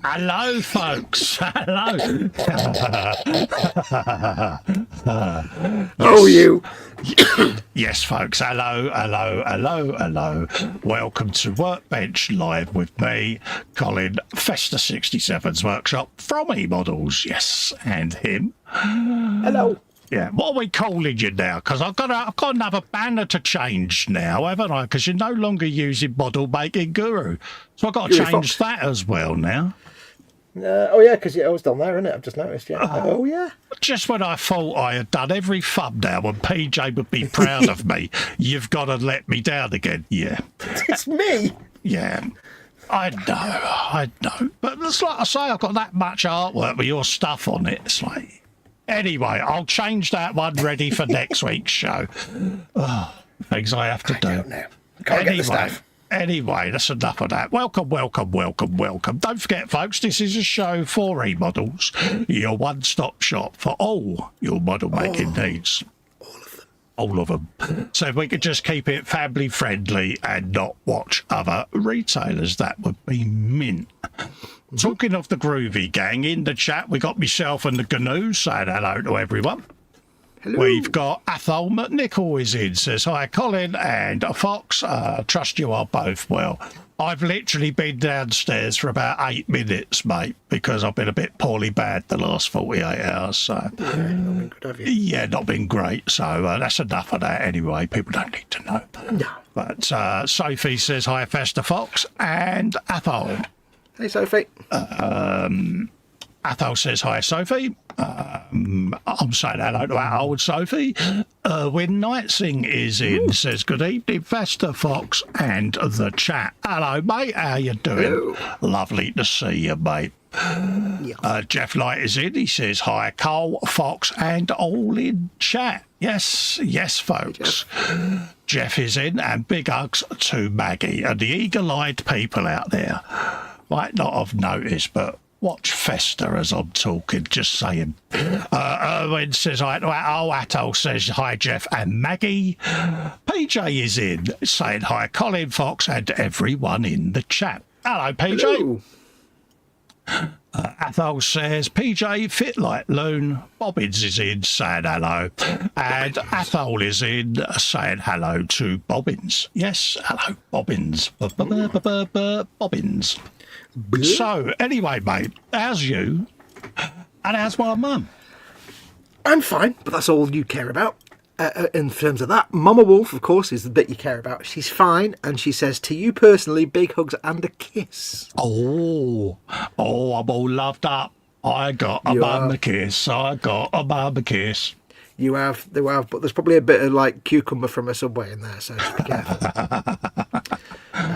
Hello, folks. Hello. Oh, you. Yes, folks. Hello, hello, hello, hello. Welcome to Workbench Live with me, Colin, Festa 67's workshop from eModels. Yes, and him. Hello. Yeah, what are we calling you now? Because I've got another banner to change now, haven't I? Because you're no longer using Model Making Guru. So I've got to change that as well now. Oh, yeah, because it was down there, isn't it? I've just noticed, yeah. Oh, yeah. Just when I thought I had done every thumbnail and PJ would be proud of me, you've got to let me down again. Yeah. It's me. Yeah. I know. But it's like I say, I've got that much artwork with your stuff on it. It's like... Anyway, I'll change that one ready for next week's show. Oh, things I have to do. I don't know. Can't get the stuff. Anyway, that's enough of that. Welcome. Don't forget, folks, this is a show for eModels, your one-stop shop for all your model making needs. All of them. So if we could just keep it family friendly and not watch other retailers, that would be mint. Talking of the groovy gang, in the chat we got myself and the GNU saying hello to everyone. Hello. We've got Athol McNichol is in, says hi Colin and Fox. Trust you are both well. I've literally been downstairs for about 8 minutes, mate, because I've been a bit poorly bad the last 48 hours. So Yeah, not been good, have you? yeah, not been great. So that's enough of that anyway. People don't need to know. No. But Sophie says hi Festa Foxx and Athol. Hey, Sophie. Athol says hi, Sophie. I'm saying hello to our old Sophie. When Nightsing is in, says good evening, Festa Foxx and the chat. Hello, mate. How you doing? Hello. Lovely to see you, mate. Yeah. Jeff Light is in. He says hi, Cole, Fox, and all in chat. Yes, folks. Jeff is in, and big hugs to Maggie and the eagle-eyed people out there. Might not have noticed, but watch Festa as I'm talking, just saying. Erwin says hi. Atoll says hi, Jeff and Maggie. PJ is in, saying hi, Colin, Fox, and everyone in the chat. Hello, PJ. Hello. Athol says, PJ, fit like loon. Bobbins is in, saying hello. And Athol is in, saying hello to Bobbins. Yes, hello, Bobbins. Bobbins. So, anyway, mate, how's you? And how's my mum? I'm fine, but that's all you care about. In terms of that, Mama Wolf, of course, is the bit you care about. She's fine, and she says to you personally, big hugs and a kiss. Oh, I'm all loved up. I got a mama kiss. You have, but there's probably a bit of like cucumber from a Subway in there, so just be careful.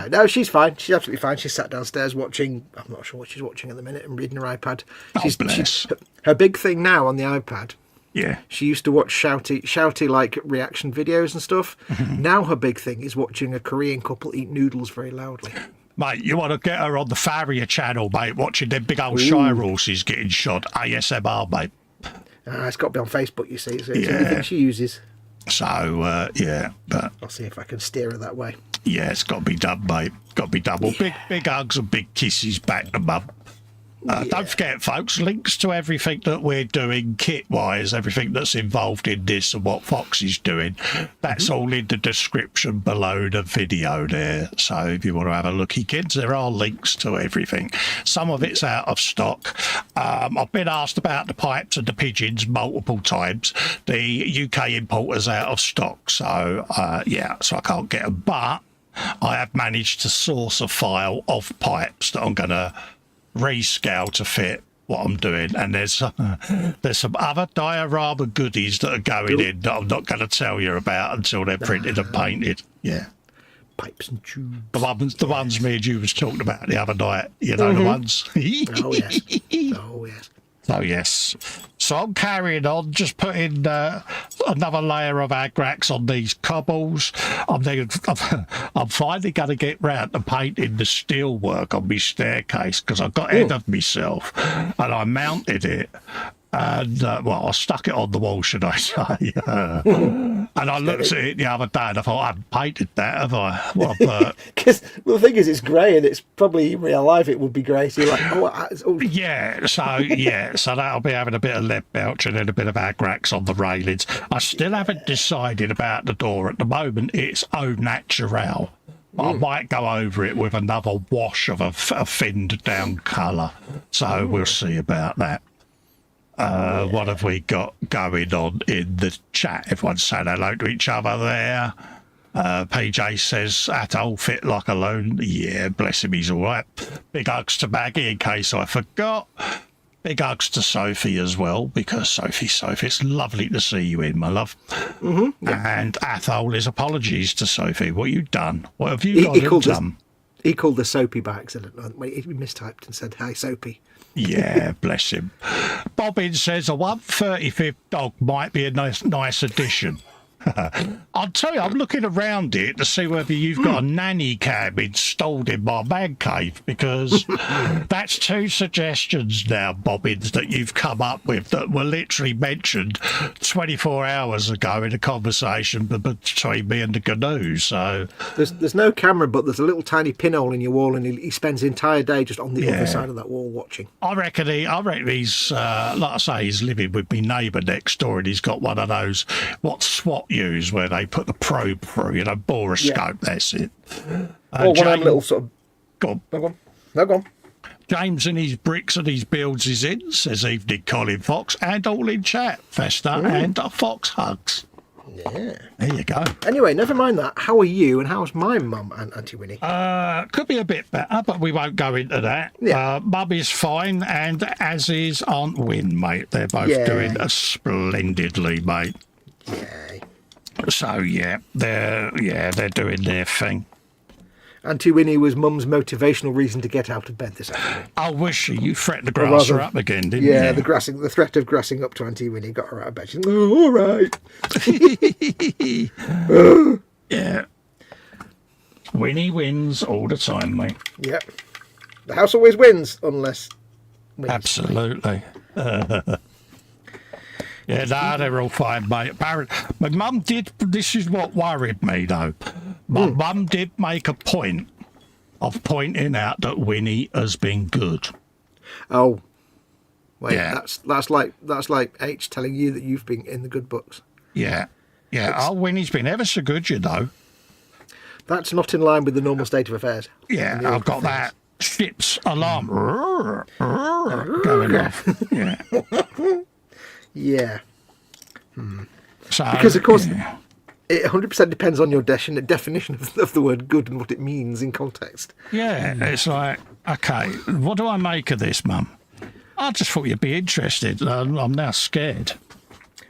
No, she's fine. She's absolutely fine. She's sat downstairs watching. I'm not sure what she's watching at the minute and reading her iPad. Bless. Her big thing now on the iPad. Yeah. She used to watch shouty like reaction videos and stuff. Now her big thing is watching a Korean couple eat noodles very loudly. Mate, you want to get her on the Farrier channel, mate, watching them big old Shire horses getting shot. ASMR, mate. It's got to be on Facebook, you see. So it's everything she uses. So, yeah, but... I'll see if I can steer her that way. Yeah, it's got to be done, mate. Got to be done. Well, big hugs and big kisses back to mum. Don't forget, folks, links to everything that we're doing kit-wise, everything that's involved in this and what Fox is doing, that's all in the description below the video there. So if you want to have a looky, kids, there are links to everything. Some of it's out of stock. I've been asked about the pipes and the pigeons multiple times. The UK importer's out of stock, so, so I can't get them. But I have managed to source a file of pipes that I'm going to rescale to fit what I'm doing, and there's some other diorama goodies that are going in that I'm not going to tell you about until they're printed and painted. Yeah, pipes and tubes. The ones me and you was talking about the other night. You know the ones. Oh yes. Oh yes. So yes. So I'm carrying on, just putting another layer of agrax on these cobbles. I'm finally going to get round to painting the steel work on my staircase because I got ahead of myself and I mounted it And, well, I stuck it on the wall, should I say. And I looked at it the other day and I thought, I haven't painted that, have I? Well, Because the thing is, it's grey, and it's probably in real life it would be grey. So you're like, yeah, so that'll be having a bit of lead belch and then a bit of agrax on the railings. I still haven't decided about the door at the moment. It's au naturel. I might go over it with another wash of a thinned down colour. So we'll see about that. What have we got going on in the chat? Everyone's saying hello to each other there. PJ says, Atoll fit like a loan. Yeah, bless him, he's all right. Big hugs to Maggie in case I forgot. Big hugs to Sophie as well, because Sophie, it's lovely to see you in, my love. Mm-hmm, yeah. And Athol, his apologies to Sophie. What you done? What have you done? He called her Soapy by accident. He mistyped and said, "Hi, Soapy." Yeah, bless him. Bobbin says a 135th dog might be a nice addition. I'll tell you, I'm looking around it to see whether you've got a nanny cam installed in my man cave, because that's 2 suggestions now, Bobbins, that you've come up with that were literally mentioned 24 hours ago in a conversation between me and the Gnu. So there's no camera, but there's a little tiny pinhole in your wall, and he spends the entire day just on the other side of that wall watching. I reckon he's like I say, he's living with my neighbour next door, and he's got one of those SWAT use where they put the probe through, bore a scope. That's it. Or one of them little sort of. Go on. No, go on. James and his bricks and his builds is in, says evening Colin Fox, and all in chat. Festa and Fox hugs. Yeah. There you go. Anyway, never mind that. How are you, and how's my mum and Auntie Winnie? Could be a bit better, but we won't go into that. Yeah. Mum is fine, and as is Aunt Win, mate. They're both doing splendidly, mate. Yay. So they're doing their thing. Auntie Winnie was Mum's motivational reason to get out of bed this afternoon. I wish you threatened the grasser up again, didn't you? Yeah, the threat of grassing up to Auntie Winnie got her out of bed. She's like, oh, all right. Yeah. Winnie wins all the time, mate. Yep. The house always wins, unless wins. Absolutely. Yeah, no, they're all fine, mate. My mum did, this is what worried me, though. My mum did make a point of pointing out that Winnie has been good. Oh. Wait, that's like H telling you that you've been in the good books. Yeah. Yeah, Winnie's been ever so good, That's not in line with the normal state of affairs. Yeah, I've got that ship's alarm going off. Yeah. Yeah. So, because, of course, it 100% depends on your definition of the word good and what it means in context. Yeah, it's like, okay, what do I make of this, Mum? I just thought you'd be interested. I'm now scared.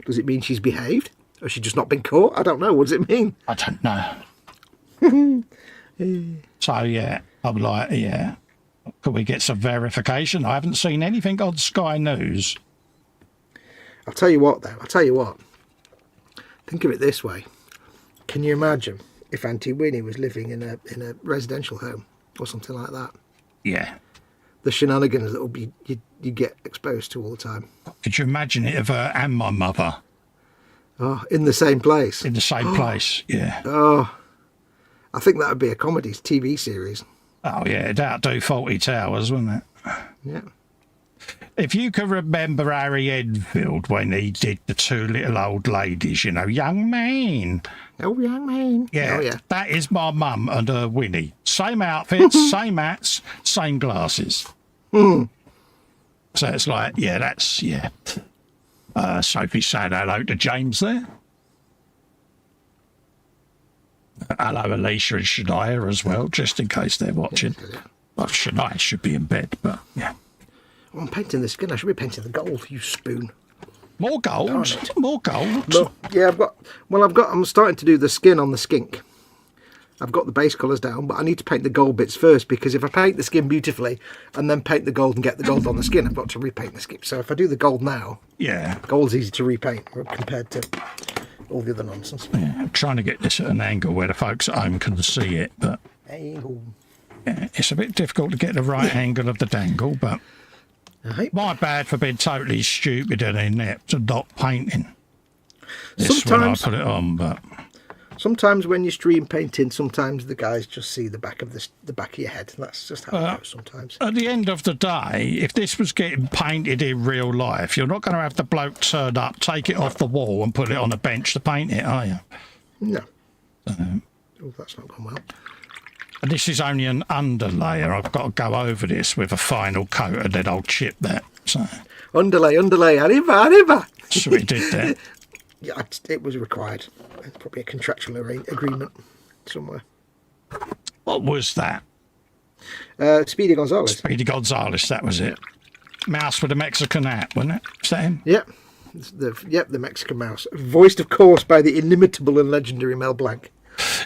Does it mean she's behaved? Or she's just not been caught? I don't know. What does it mean? I don't know. So, yeah, I'm like, yeah. Could we get some verification? I haven't seen anything on Sky News. I'll tell you what, though. Think of it this way. Can you imagine if Auntie Winnie was living in a residential home or something like that? Yeah. The shenanigans that you get exposed to all the time. Could you imagine it of her and my mother? Oh, in the same place. In the same place, yeah. Oh, I think that would be a comedy TV series. Oh, yeah, it'd outdo Fawlty Towers, wouldn't it? Yeah. If you can remember Harry Enfield when he did the 2 little old ladies, young man. Oh, young man. Yeah, oh, yeah. That is my mum and her Winnie. Same outfits, same hats, same glasses. So it's like, Sophie saying hello to James there. Hello, Alicia and Shania as well, just in case they're watching. Well, Shania should be in bed, but yeah. I'm painting the skin. I should be painting the gold, you spoon. More gold? More gold? No, yeah, I'm starting to do the skin on the skink. I've got the base colours down, but I need to paint the gold bits first, because if I paint the skin beautifully and then paint the gold and get the gold on the skin, I've got to repaint the skin. So if I do the gold now, gold's easy to repaint compared to all the other nonsense. Yeah, I'm trying to get this at an angle where the folks at home can see it, but angle. Yeah, it's a bit difficult to get the right angle of the dangle, but Right. My bad for being totally stupid and inept and not painting this Sometimes, when I put it on, but sometimes when you stream painting, sometimes the guys just see the back of the back of your head. That's just how it goes sometimes. at the end of the day, if this was getting painted in real life, you're not going to have the bloke turn up, take it off the wall and put it on a bench to paint it, are you? No. Oh, that's not gone well. And this is only an underlayer. I've got to go over this with a final coat and then I'll chip that. So Underlay, arriba. so we did that. Yeah, it was required. Probably a contractual agreement somewhere. What was that? Speedy Gonzales. Speedy Gonzales, that was it. Mouse with a Mexican hat, wasn't it? Is that him? Yep. The Mexican mouse. Voiced, of course, by the inimitable and legendary Mel Blanc.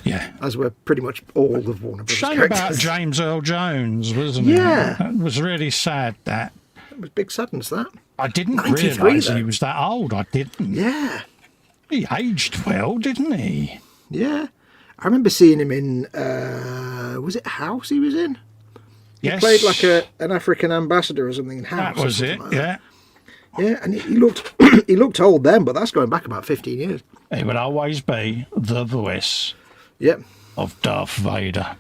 Yeah. As were pretty much all of Warner Brothers Shame characters. about James Earl Jones, wasn't Yeah. it? It was really sad, that. It was big sadness, that. I didn't 93 realise though. he was that old. I didn't. Yeah. He aged well, didn't he? Yeah. I remember seeing him in, was it House he was in? Yes. He played like an African ambassador or something in House. That was it, like yeah. Yeah, and he looked he looked old then, but that's going back about 15 years. He would always be the voice Yep. of Darth Vader.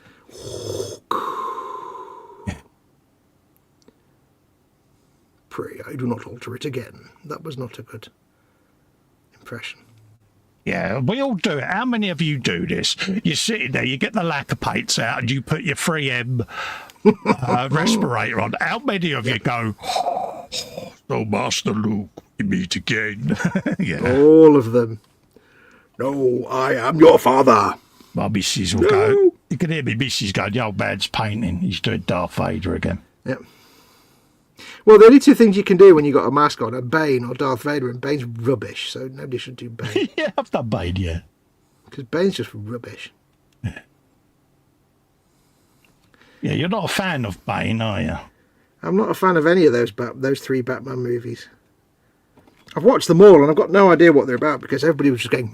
Pray I do not alter it again. That was not a good impression. Yeah, we all do it. How many of you do this? You're sitting there, you get the lacquer paints out and you put your 3M respirator on. How many of you go, "So, Master Luke, we meet again"? Yeah. All of them. No, I am your father. My missus will go. You can hear me missus go, "The old man's painting. He's doing Darth Vader again." Yep. Well, the only two things you can do when you got a mask on are Bane or Darth Vader, and Bane's rubbish, so nobody should do Bane. Yeah, I've done Bane, yeah. Because Bane's just rubbish. Yeah, you're not a fan of Bane, are you? I'm not a fan of any of those three Batman movies. I've watched them all, and I've got no idea what they're about, because everybody was just going...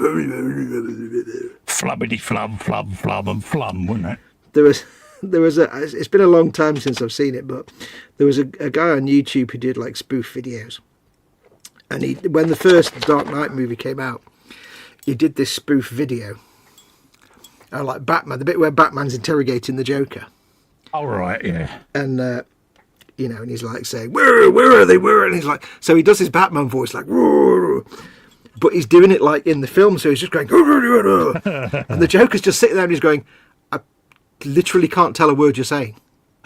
Flubbity flum, flum, flum, and flum, wasn't it? There was it's been a long time since I've seen it, but there was a guy on YouTube who did like spoof videos, and when the first Dark Knight movie came out, he did this spoof video, like Batman, the bit where Batman's interrogating the Joker, All right, yeah. and and he's like saying, where are they, and he's like, so he does his Batman voice like, "Whoa," but he's doing it like in the film, so he's just going, and the Joker's just sitting there and he's going, literally can't tell a word you're saying.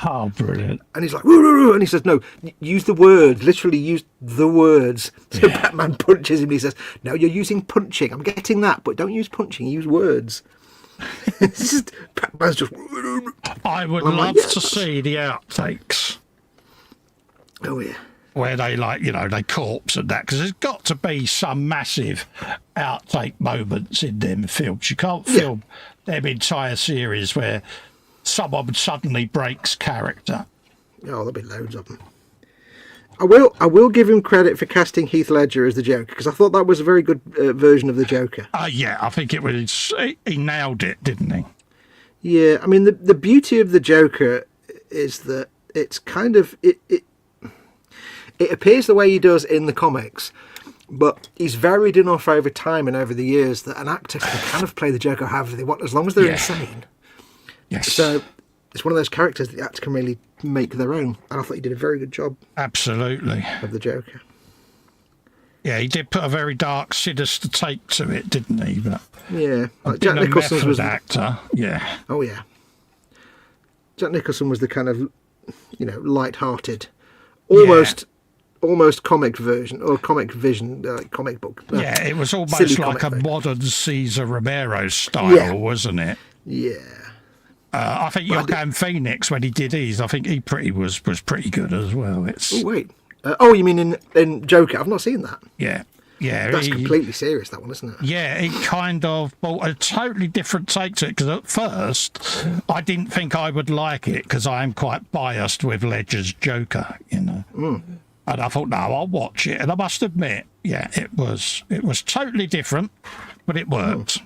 Oh, brilliant. And he's like, and he says, no, use the words, literally use the words. So Yeah. Batman punches him and he says, no, you're using punching. I'm getting that, but don't use punching, use words. Batman's just... I would I'm love like, to see the outtakes Oh, yeah. where they they corpse and that, because there's got to be some massive outtake moments in them films. You can't film them entire series where someone suddenly breaks character. Oh, there'll be loads of them. I will give him credit for casting Heath Ledger as the Joker, because I thought that was a very good version of the Joker. Yeah, I think he nailed it, didn't he? Yeah, I mean, the beauty of the Joker is that it's kind of... It appears the way he does in the comics, but he's varied enough over time and over the years that an actor can kind of play the Joker however they want, as long as they're insane. Yes. So it's one of those characters that the actor can really make their own, and I thought he did a very good job Absolutely. of the Joker. Yeah, he did put a very dark, sinister take to it, didn't he? But Yeah, like being Jack a Nicholson method was. actor, yeah. Oh yeah, Jack Nicholson was the kind of, light-hearted, almost comic version or comic vision, comic book. Yeah, it was almost silly like a comic book. modern Caesar Romero style, wasn't it? Yeah. I think Joaquin Phoenix, when he did his, I think he was pretty good as well. It's Oh wait. You mean in Joker? I've not seen that. yeah. That's completely serious, that one, isn't it? Yeah, he kind of brought a totally different take to it, because at first I didn't think I would like it, because I am quite biased with Ledger's Joker, And I thought, no, I'll watch it. And I must admit, yeah, it was totally different, but it worked.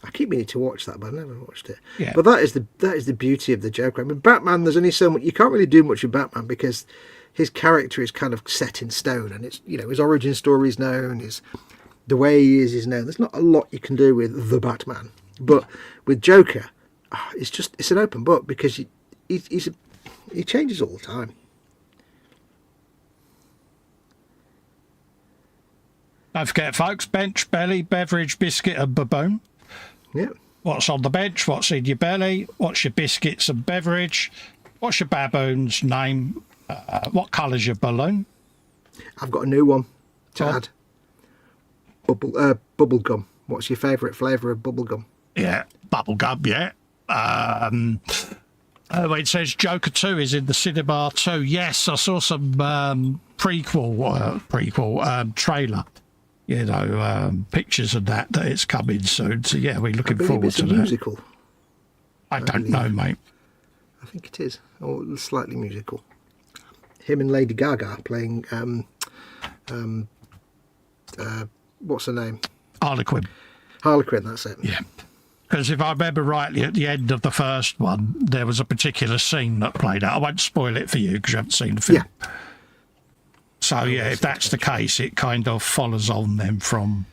I keep meaning to watch that, but I've never watched it. Yeah. But that is the beauty of the Joker. I mean, Batman, there's only so much... You can't really do much with Batman because his character is kind of set in stone, and it's, you know, his origin story is known, the way he is known. There's not a lot you can do with the Batman, but with Joker, it's an open book, because he changes all the time. Don't forget, folks, bench, belly, beverage, biscuit and baboon. Yeah. What's on the bench? What's in your belly? What's your biscuits and beverage? What's your baboon's name? What colour's your balloon? I've got a new one to add. Bubble gum. What's your favourite flavour of bubble gum? Yeah, bubble gum, yeah. It says Joker 2 is in the cinema too. Yes, I saw some prequel trailer. You know, pictures of that it's coming soon. So yeah, we're looking forward to that. Musical. I don't know, mate. I think it is, or slightly musical. Him and Lady Gaga playing. What's her name? Harlequin. Harlequin. That's it. Yeah. Because if I remember rightly, at the end of the first one, there was a particular scene that played out. I won't spoil it for you because you haven't seen the film. Yeah. So, yeah, if that's the case, it kind of follows on then from...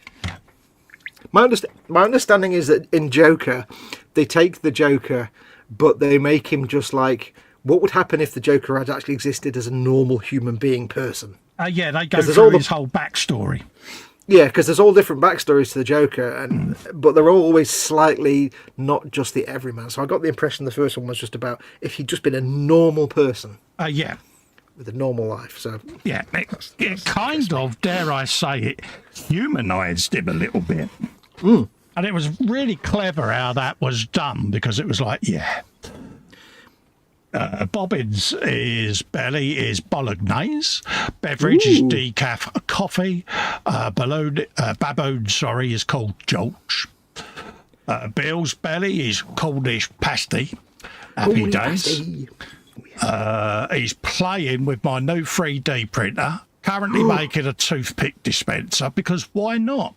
My understanding is that in Joker, they take the Joker, but they make him just like... What would happen if the Joker had actually existed as a normal human being person? Yeah, they go through his whole backstory. Yeah, because there's all different backstories to the Joker, but they're all always slightly not just the everyman. So I got the impression the first one was just about if he'd just been a normal person. Yeah. With a normal life. So yeah, it kind of, dare I say it, humanised him a little bit. And it was really clever how that was done, because it was like, yeah... Bobbins is belly is bolognese, beverage is decaf coffee, baboon is called Jolch, Bill's belly is Cornish pasty, happy days. He's playing with my new 3D printer, currently making a toothpick dispenser, because why not?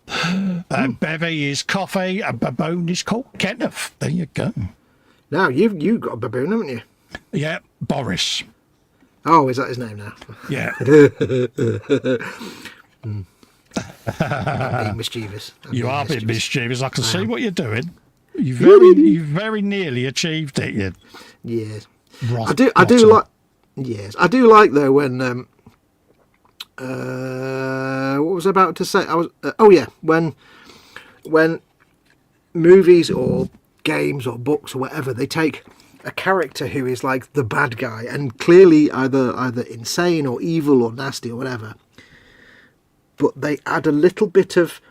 Bevy is coffee and baboon is called Kenneth. There you go. Now you've got a baboon, haven't you? Yeah, Boris. Oh, is that his name now? Yeah. I'm being mischievous. You are being mischievous. I can see what you're doing. You very nearly achieved it. You. Yes. I do like. Yes, I do like though when. What was I about to say? When movies or games or books or whatever, they take a character who is like the bad guy and clearly either insane or evil or nasty or whatever, but they add a little bit of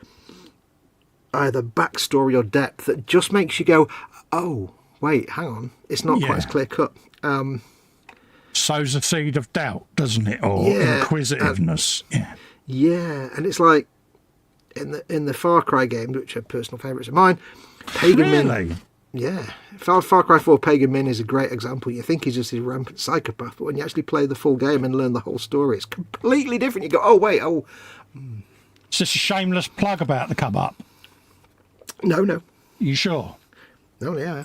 either backstory or depth that just makes you go, oh wait, hang on, it's not quite as clear cut. Sows a seed of doubt, doesn't it, or inquisitiveness? Yeah, and it's like in the Far Cry games, which are personal favourites of mine, Pagan Min. Yeah, Far Cry 4 Pagan Min is a great example. You think he's just a rampant psychopath, but when you actually play the full game and learn the whole story, it's completely different. You go, oh, wait, oh. Is this a shameless plug about to come up? No. You sure? No, yeah.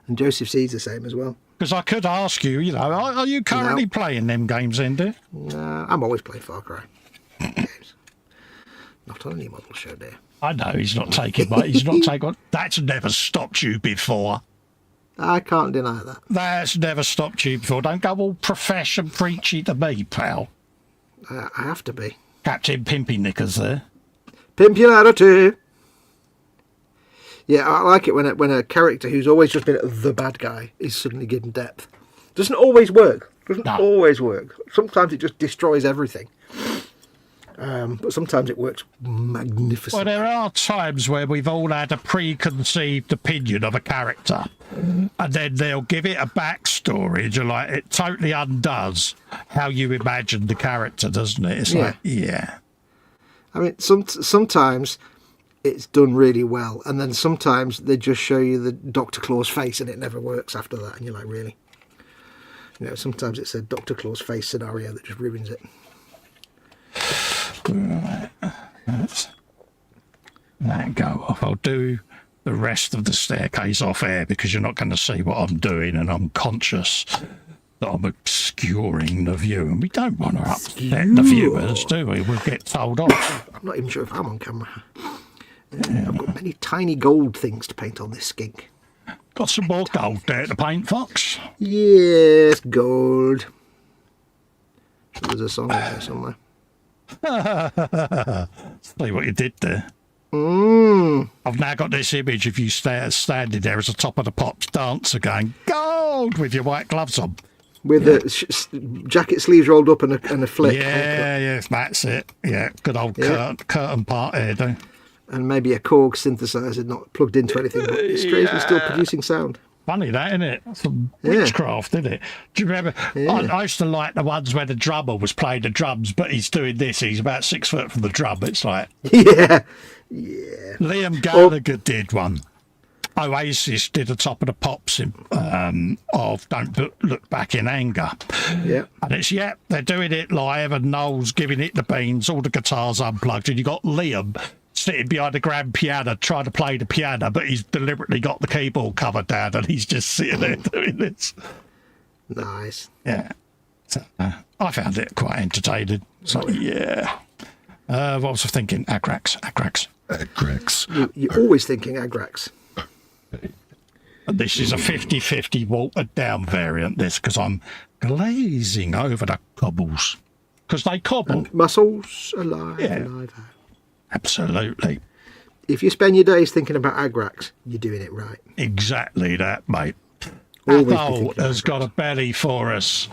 And Joseph C's the same as well. Because I could ask you, are you currently playing them games, Andy? No, I'm always playing Far Cry games. Not on any model show, dear. I know he's not taking on. That's never stopped you before. I can't deny that. That's never stopped you before. Don't go all profession preachy to me, pal. I have to be. Captain Pimpy Knickers there. Pimpularity. Yeah, I like it when a character who's always just been the bad guy is suddenly given depth. Doesn't always work. Always work. Sometimes it just destroys everything. But sometimes it works magnificently. Well, there are times where we've all had a preconceived opinion of a character, and then they'll give it a backstory, and you're like, it totally undoes how you imagine the character, doesn't it? It's like, yeah. I mean, sometimes it's done really well, and then sometimes they just show you the Dr. Claus face, and it never works after that, and you're like, really? Sometimes it's a Dr. Claus face scenario that just ruins it. Right. That go off. I'll do the rest of the staircase off air because you're not going to see what I'm doing, and I'm conscious that I'm obscuring the view, and we don't want to upset the viewers, do we? We'll get told off. I'm not even sure if I'm on camera. I've got many tiny gold things to paint on this skink. Got some more gold there to paint, Fox. Yes, gold. There's a song in there somewhere. See what you did there. I've now got this image of you standing there as the top of the pops dancer going, gold, with your white gloves on. With the jacket sleeves rolled up and a flick. Yeah, that's it. Yeah, good old curtain part here, though. And maybe a Korg synthesizer not plugged into anything, but strangely still producing sound. Funny that, isn't it? Some witchcraft, isn't it? Do you remember? I used to like the ones where the drummer was playing the drums, but he's doing this. He's about 6 foot from the drum. It's like... Yeah. Liam Gallagher did one. Oasis did the top of the pops of Don't Look Back in Anger. Yeah. And it's, they're doing it live, and Noel's giving it the beans, all the guitars unplugged, and you got Liam sitting behind the grand piano trying to play the piano, but he's deliberately got the keyboard covered down, and he's just sitting there doing this. Nice. Yeah. So, I found it quite entertaining. So, what was I thinking? Agrax. You're always thinking Agrax. And this is a 50-50 watered down variant, this, because I'm glazing over the cobbles. Because they cobble. And muscles alive. Absolutely. If you spend your days thinking about Agrax, you're doing it right. Exactly that, mate. Always Apple has got a belly for us.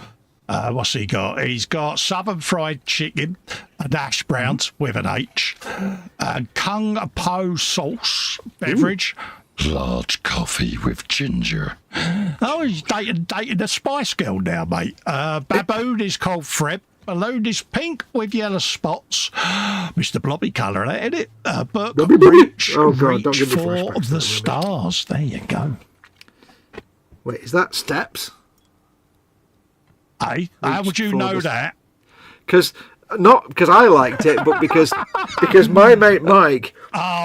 What's he got? He's got southern fried chicken and hash browns with an H, Kung Po sauce beverage, large coffee with ginger. Oh, he's dating the Spice Girl now, mate. Baboon is called Fred. Balloon is pink with yellow spots. Mr. Blobby colour, isn't it? But reach don't give me for flashbacks the stars. There you go. Wait, is that steps? Hey, how would you know that? Not because I liked it, but because my mate Mike,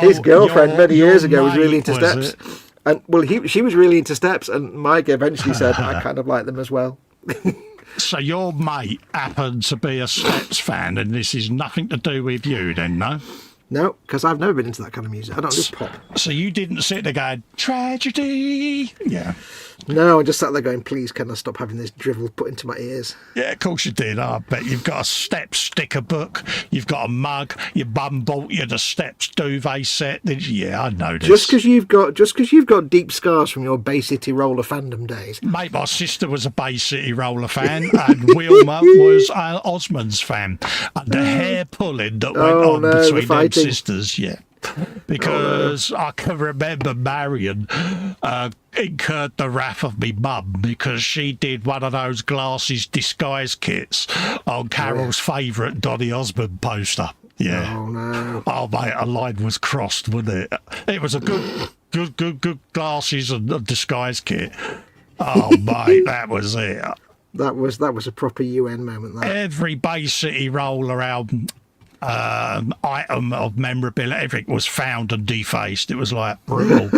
his girlfriend many years ago was really into steps, and she was really into steps, and Mike eventually said I kind of like them as well. So your mate happened to be a Steps fan, and this is nothing to do with you, then, no? No, because I've never been into that kind of music. I don't do pop. So you didn't sit there going, tragedy? Yeah. No, I just sat there going, please, can I stop having this drivel put into my ears? Yeah, of course you did. I bet you've got a Steps sticker book, you've got a mug, your bum bought you the Steps duvet set. Yeah, I know this. Just because you've got deep scars from your Bay City roller fandom days. Mate, my sister was a Bay City roller fan, and Wilma was an Osmonds fan. And the hair pulling that went on between them sisters, because I can remember Marion incurred the wrath of me mum because she did one of those glasses disguise kits on Carol's favourite Donny Osmond poster. Yeah. Oh no. Oh mate, a line was crossed, wasn't it? It was a good glasses and disguise kit. Oh mate, that was it. That was a proper UN moment. That. Every Bay City roller album. Item of memorability, everything was found and defaced. It was like brutal.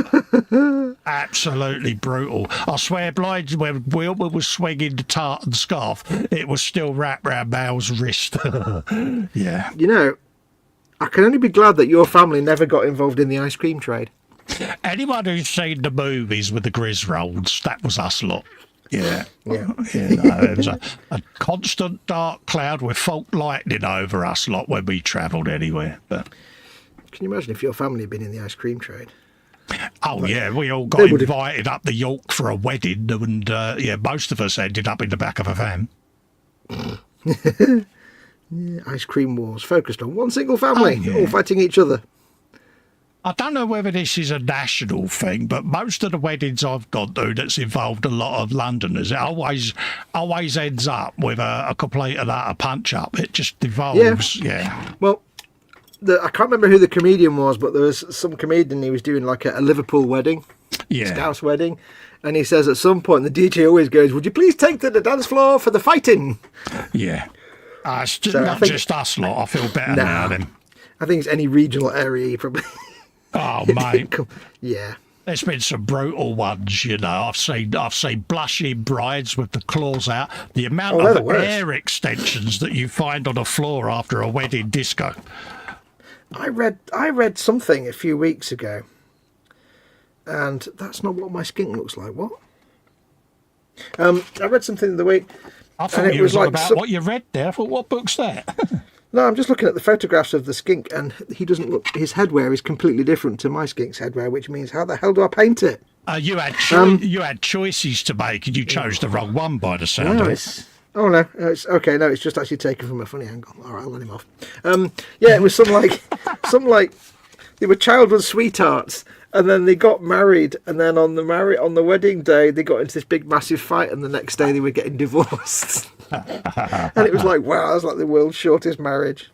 Absolutely brutal. I swear blind when Wilbur was swinging the tartan scarf, it was still wrapped round Mal's wrist. Yeah. You know, I can only be glad that your family never got involved in the ice cream trade. Anyone who's seen the movies with the Griswolds, that was us lot. Yeah. It was a constant dark cloud with fault lightning over us lot when we travelled anywhere. But can you imagine if your family had been in the ice cream trade? Oh, we all got invited up the York for a wedding, and most of us ended up in the back of a van. Ice cream wars focused on one single family, all fighting each other. I don't know whether this is a national thing, but most of the weddings I've gone to that's involved a lot of Londoners, it always ends up with a complete and utter punch-up. It just devolves, Well, I can't remember who the comedian was, but there was some comedian, he was doing like a Liverpool wedding, Scouse wedding, and he says at some point, the DJ always goes, would you please take to the dance floor for the fighting? Yeah. It's just us lot. I feel better now then. I think it's any regional area, you probably... Oh, mate. Yeah. There's been some brutal ones, you know. I've seen blushing brides with the claws out. The amount of hair extensions that you find on a floor after a wedding disco. I read something a few weeks ago, and that's not what my skink looks like. What? I read something the week. I thought you was like about what you read there. I thought, what book's that? No, I'm just looking at the photographs of the skink, and he doesn't look. His headwear is completely different to my skink's headwear, which means how the hell do I paint it? You had choices to make, and you chose the wrong one by the sound of it. Oh no, it's okay. No, it's just actually taken from a funny angle. All right, I'll let him off. Yeah, it was some like they were childhood sweethearts, and then they got married, and then on the wedding day they got into this big massive fight, and the next day they were getting divorced. And it was like, wow, that was like the world's shortest marriage.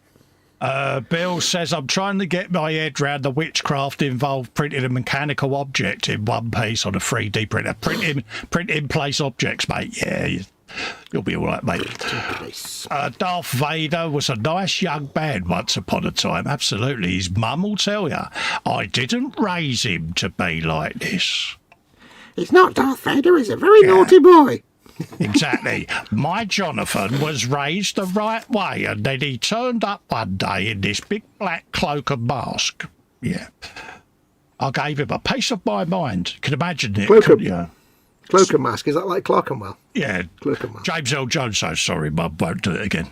Bill says, I'm trying to get my head around the witchcraft involved printing a mechanical object in one piece on a 3D printer. Print in place objects, mate. Yeah, you'll be all right, mate. Darth Vader was a nice young man once upon a time. Absolutely. His mum will tell you, I didn't raise him to be like this. He's not Darth Vader. He's a very naughty boy. Exactly. My Jonathan was raised the right way, and then he turned up one day in this big black cloak and mask. Yeah. I gave him a piece of my mind. You can imagine it. Cloak and mask. Is that like Clerkenwell? Yeah. Cloak and mask. James L. Jones, so sorry, Mum, won't do it again.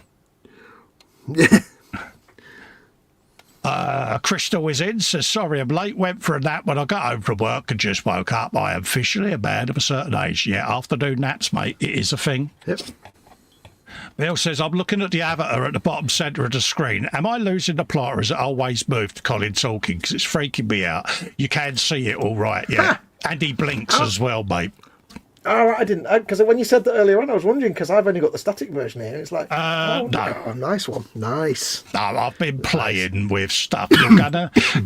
Crystal is in, says, sorry I'm late, went for a nap when I got home from work and just woke up. I am officially a man of a certain age. Yeah, afternoon naps, mate, it is a thing. Yep. Bill says, I'm looking at the avatar at the bottom centre of the screen. Am I losing the plot, or is it always moved to Colin talking? Because it's freaking me out. You can see it all right, yeah. And he blinks as well, mate. Oh, I didn't, because when you said that earlier on, I was wondering, because I've only got the static version here. It's like, no. Oh, nice one, nice. No, I've been playing with stuff.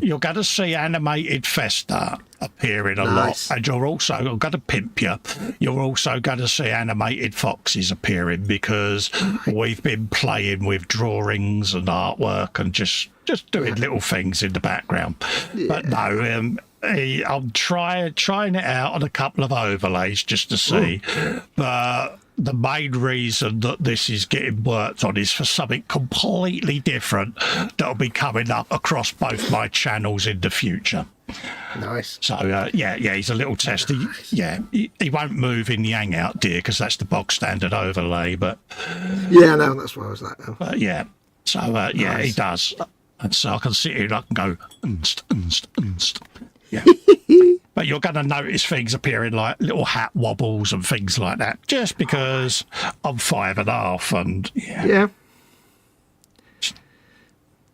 You're gonna see animated Festa appearing a lot, and you're also gonna pimp you. You're also gonna see animated Foxes appearing, because we've been playing with drawings and artwork and just doing little things in the background. Yeah. But no, I'm trying it out on a couple of overlays just to see. But the main reason that this is getting worked on is for something completely different that'll be coming up across both my channels in the future. Nice. So, yeah, he's a little testy. Nice. Yeah, he won't move in the hangout, dear, because that's the bog standard overlay. But yeah, no, that's why I was like, oh. But yeah, so, yeah, nice. He does. And so I can sit here and I can go, yeah. But you're going to notice things appearing like little hat wobbles and things like that, just because I'm 5.5 and yeah.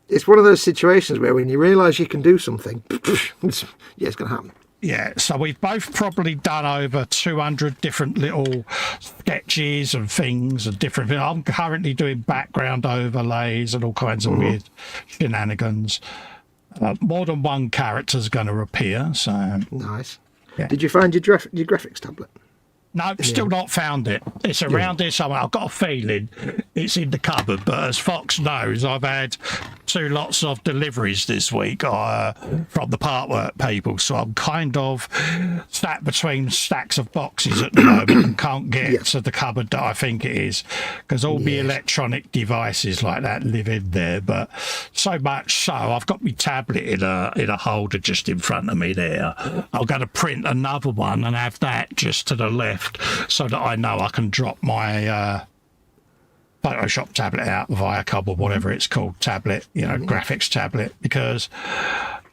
It's one of those situations where when you realise you can do something, it's going to happen. Yeah, so we've both probably done over 200 different little sketches and things and different things. I'm currently doing background overlays and all kinds of weird shenanigans. More than one character's going to appear, so... Nice. Yeah. Did you find your graphics tablet? No, still not found it. It's around here somewhere. I've got a feeling it's in the cupboard, but as Fox knows, I've had 2 lots of deliveries this week from the partwork people, so I'm kind of sat between stacks of boxes at the moment and can't get to the cupboard that I think it is, because all the electronic devices like that live in there. But so much so, I've got my tablet in a holder just in front of me there. I'm going to print another one and have that just to the left, so that I know I can drop my Photoshop tablet out via cub or whatever it's called, tablet, graphics tablet, because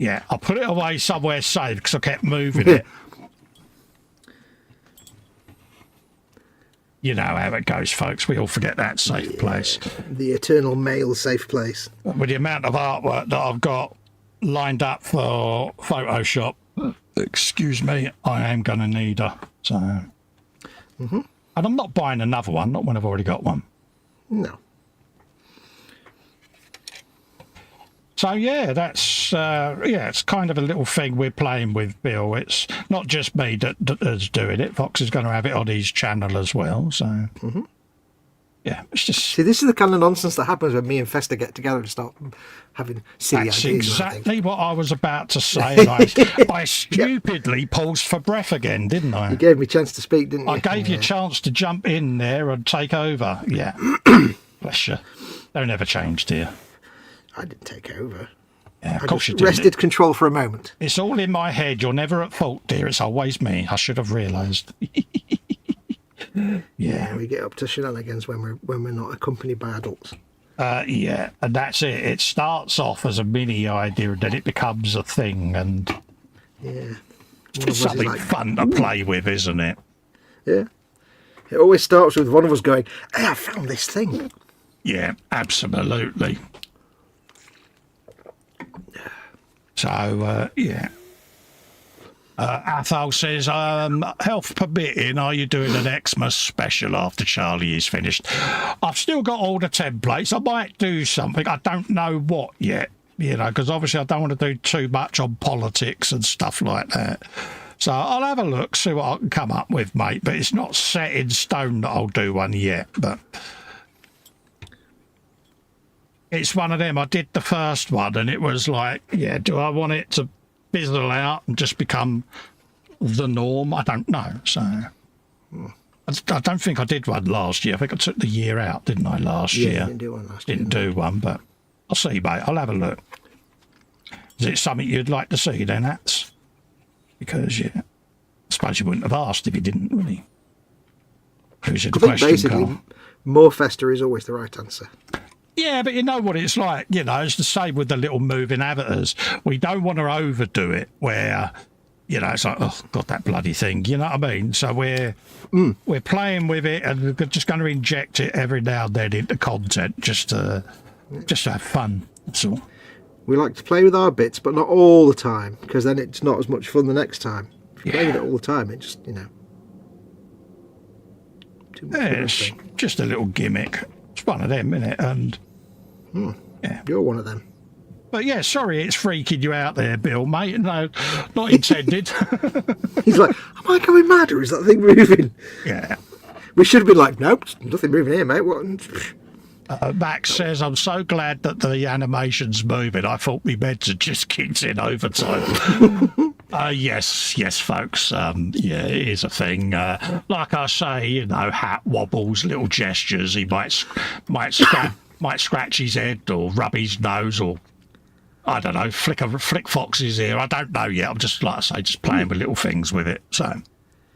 I put it away somewhere safe because I kept moving it. You know how it goes, folks. We all forget that safe place. The eternal male safe place. With the amount of artwork that I've got lined up for Photoshop, excuse me, I am going to need her. So... And I'm not buying another one, not when I've already got one. No. So yeah, that's it's kind of a little thing we're playing with, Bill. It's not just me that's doing it. Fox is going to have it on his channel as well. So Yeah, it's just... See, this is the kind of nonsense that happens when me and Festa get together and start having silly That's ideas. exactly what I was about to say. And I stupidly paused for breath again, didn't I? You gave me a chance to speak, didn't you? I gave you a chance to jump in there and take over. Yeah. Bless you. Don't ever change, dear. I didn't take over. Yeah, of I course just you did. wrested control for a moment. It's all in my head. You're never at fault, dear. It's always me. I should have realised. Yeah, we get up to shenanigans when we're not accompanied by adults. Yeah, and that's it. It starts off as a mini idea, and then it becomes a thing, and Yeah. it's something fun to play with, isn't it? Yeah. It always starts with one of us going, "Hey, I found this thing." Yeah, absolutely. So, yeah. Athol says, health permitting, are you doing an Xmas special after Charlie is finished? I've still got all the templates. I might do something. I don't know what yet, you know, because obviously I don't want to do too much on politics and stuff like that. So I'll have a look, see what I can come up with, mate. But it's not set in stone that I'll do one yet. But it's one of them. I did the first one and it was like, yeah, do I want it to fizzle out and just become the norm? I don't know. So I don't think I did one last year. I think I took the year out, didn't I, last year? Didn't do one last year. Didn't do one, but I'll see, mate. I'll have a look. Is it something you'd like to see then, Ats? Because, yeah, I suppose you wouldn't have asked if you didn't, really. Who's the question, basically, Carl? more Festa is always the right answer. Yeah, but you know what it's like, you know, it's the same with the little moving avatars. We don't want to overdo it where, you know, it's like, oh, God, that bloody thing, you know what I mean? So we're playing with it and we're just going to inject it every now and then into content just to have fun, that's all. We like to play with our bits, but not all the time, because then it's not as much fun the next time. If you play with it all the time, it just, you know... Too much It's just a little gimmick. It's one of them, isn't it? And yeah, you're one of them. But yeah, sorry, it's freaking you out there, Bill, mate. No, not intended. He's like, am I going mad, or is that thing moving? Yeah. We should have been like, nope, nothing moving here, mate. What? Max says, I'm so glad that the animation's moving. I thought me meds had just kicked in overtime. Yes, folks. Yeah, it is a thing. Like I say, you know, hat wobbles, little gestures. He might scratch his head or rub his nose or, I don't know, flick Fox's ear. I don't know yet. I'm just, like I say, just playing with little things with it. So...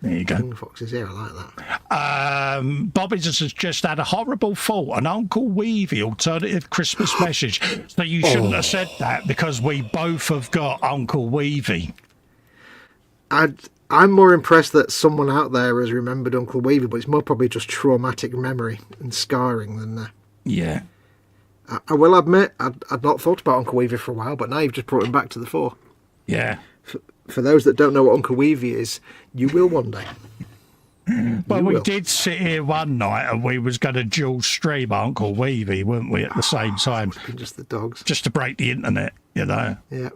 there you go. Fox's ear, I like that. Bobby has just had a horrible thought, an Uncle Weevy alternative Christmas message. So you shouldn't have said that because we both have got Uncle Weevy. I'm more impressed that someone out there has remembered Uncle Weevy, but it's more probably just traumatic memory and scarring than... Yeah. I will admit, I'd not thought about Uncle Weevy for a while, but now you've just brought him back to the fore. Yeah. For those that don't know what Uncle Weevy is, you will one day. Well, we did sit here one night and we was going to dual stream Uncle Weevy, weren't we, at the same time? Just the dogs. Just to break the internet, you know? Yeah.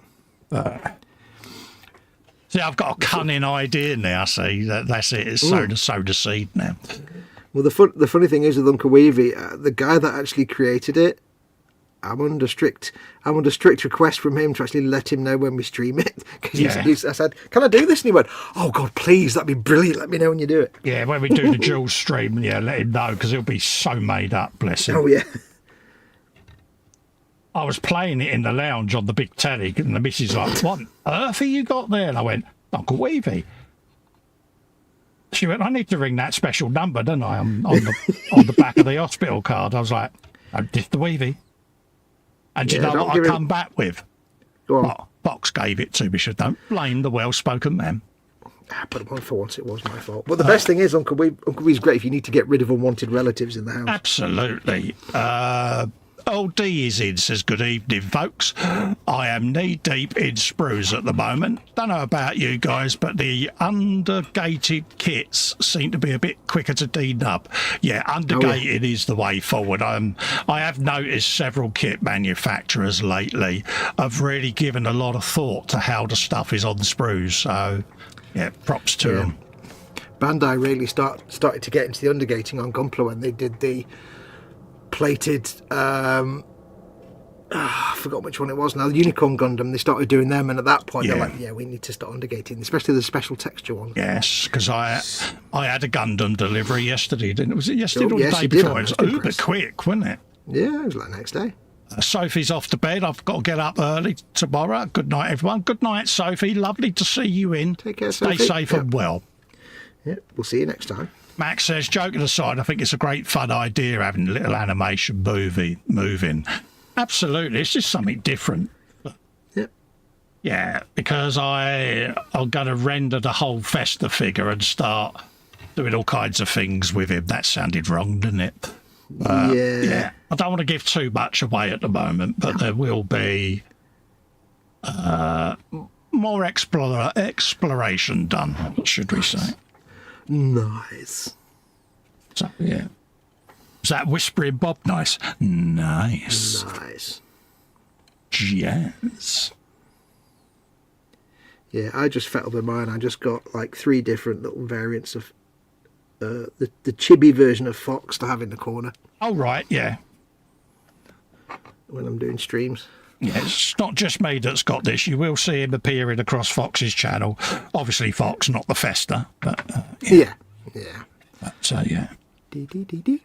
See, I've got a cunning idea now, see? That's it. It's sown the seed now. Well, the funny thing is with Uncle Weevy, the guy that actually created it, I'm under strict request from him to actually let him know when we stream it. Because I said, can I do this? And he went, oh, God, please, that'd be brilliant. Let me know when you do it. Yeah, when we do the dual stream, yeah, let him know, because he'll be so made up, bless him. Oh, yeah. I was playing it in the lounge on the big telly, and the missus like, what on earth have you got there? And I went, Uncle Weevy. She went, I need to ring that special number, don't I, on the back of the hospital card. I was like, oh, this the Weevy. And do you know what I come back with? Go on. Fox gave it to me, so don't blame the well-spoken man. But for once it was my fault. But the best thing is, Uncle Wee's great if you need to get rid of unwanted relatives in the house. Absolutely. Old D is in, says, good evening, folks. I am knee-deep in sprues at the moment. Don't know about you guys, but the undergated kits seem to be a bit quicker to denub. Yeah, undergated is the way forward. I have noticed several kit manufacturers lately have really given a lot of thought to how the stuff is on the sprues. So, yeah, props to them. Bandai really started to get into the undergating on Gunpla when they did the plated. I forgot which one it was now. The Unicorn Gundam. They started doing them, and at that point they're like, "Yeah, we need to start undigating, especially the special texture ones." Yes, because I had a Gundam delivery yesterday. Didn't it? Was it yesterday or the yes, day you did. before? It was uber quick, wasn't it? Yeah, it was like next day. Sophie's off to bed. I've got to get up early tomorrow. Good night, everyone. Good night, Sophie. Lovely to see you in. Take care, Stay Sophie. safe and well. Yeah, we'll see you next time. Max says, joking aside, I think it's a great fun idea having a little animation moving. Absolutely, it's just something different. Yeah. Yeah, because I'm going to render the whole Festa figure and start doing all kinds of things with him. That sounded wrong, didn't it? Yeah. I don't want to give too much away at the moment, but there will be more exploration done, should we say. Nice. So, yeah. Is that Whispering Bob nice? Nice. Yes. Yeah, I just fettled with mine. I just got like 3 different little variants of the chibi version of Fox to have in the corner. Oh, right, yeah. When I'm doing streams. Yeah, it's not just me that's got this. You will see him appearing across Fox's channel. Obviously, Fox, not the Festa, but Yeah. But yeah. Dee.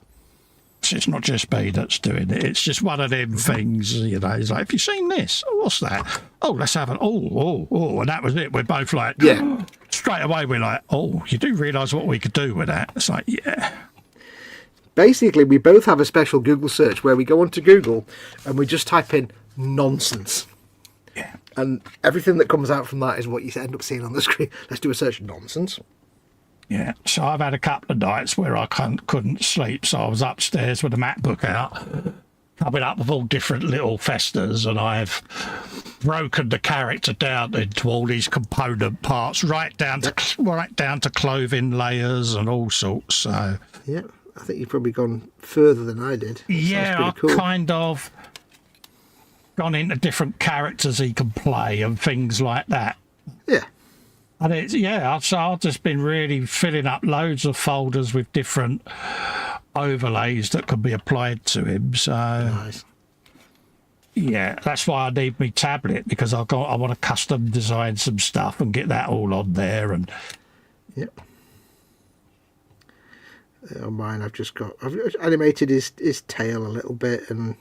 So it's not just me that's doing it. It's just one of them things, you know. It's like, have you seen this? Oh, what's that? Oh, let's have it. Oh, and that was it. We're both like, Yeah. Straight away, we're like, oh, you do realise what we could do with that? It's like, yeah. Basically, we both have a special Google search where we go onto Google and we just type in nonsense. Yeah. And everything that comes out from that is what you end up seeing on the screen. Let's do a search nonsense. Yeah, so I've had a couple of nights where I couldn't sleep, so I was upstairs with a MacBook out, coming up with all different little Festas, and I've broken the character down into all these component parts, right down to clothing layers and all sorts. So Yeah, I think you've probably gone further than I did. yeah, I've cool. kind of gone into different characters he can play and things like that. Yeah. And it's, yeah, so I've just been really filling up loads of folders with different overlays that can be applied to him. So, Nice. yeah, that's why I need my tablet, because I want to custom design some stuff and get that all on there. And Yep. On mine, I've animated his tail a little bit, and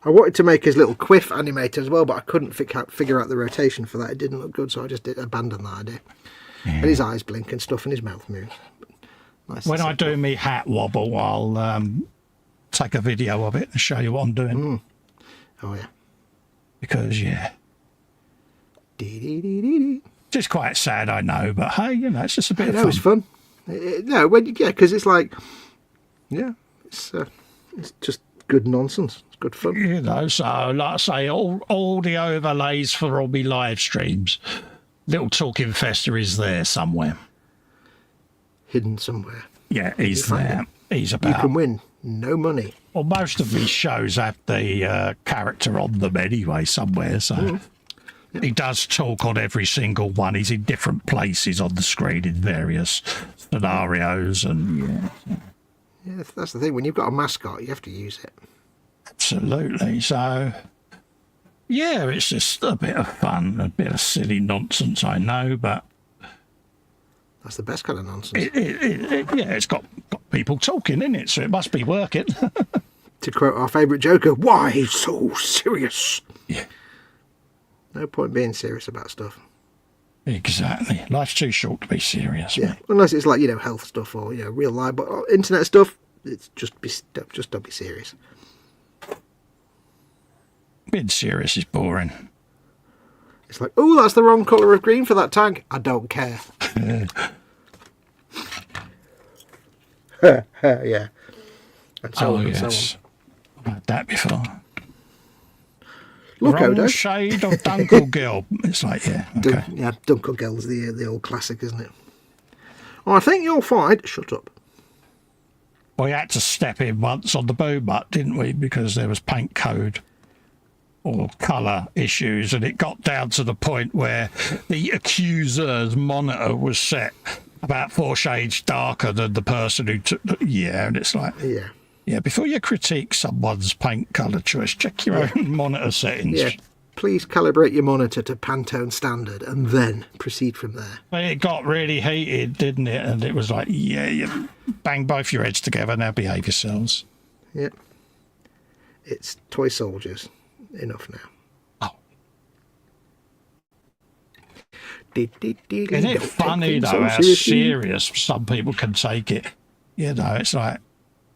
I wanted to make his little quiff animator as well, but I couldn't figure out the rotation for that. It didn't look good, so I just abandoned that idea. yeah. And his eyes blink and stuff, and his mouth moves. Nice. When I do me hat wobble, I'll take a video of it and show you what I'm doing. Oh yeah. Because, yeah, Dee. it's quite sad, I know, but hey, you know, it's just a bit I of know, fun. it's fun. Because it's like, yeah, it's just good nonsense. It's good fun. You know, so like I say, all the overlays for all my live streams, little Talking Festa is there somewhere. Hidden somewhere. Yeah, he's find there. him. He's You about. can win no money. Well, most of these shows have the character on them anyway, somewhere. So he does talk on every single one. He's in different places on the screen in various scenarios, and yeah, Yeah, that's the thing. When you've got a mascot, you have to use it. absolutely. So yeah, it's just a bit of fun, a bit of silly nonsense, I know, but That's the best kind of nonsense. yeah, it's got people talking in it, so it must be working. To quote our favourite Joker, why so serious? Yeah, No point being serious about stuff. exactly. Life's too short to be serious. Yeah, mate. unless it's like, health stuff or real life, but internet stuff, it's just don't be serious. Being serious is boring. It's like, oh, that's the wrong colour of green for that tank. I don't care. Yeah. And so on and so yes. I've had that before. on. Look, Wrong Odo. shade of Dunkelgelb. It's like, yeah, okay. Dunkelgel's the old classic, isn't it? Oh, I think you'll find... Shut up. We had to step in once on the boom butt, didn't we? Because there was paint code or colour issues, and it got down to the point where the accuser's monitor was set about 4 shades darker than the person who took the... Yeah, and it's like... Yeah. Yeah, before you critique someone's paint colour choice, check your own monitor settings. Yeah. Please calibrate your monitor to Pantone standard and then proceed from there. But it got really heated, didn't it? And it was like, yeah, you bang both your heads together, now behave yourselves. Yep. It's toy soldiers. Enough now. Oh. Isn't it funny, though, how serious some people can take it? You know, it's like,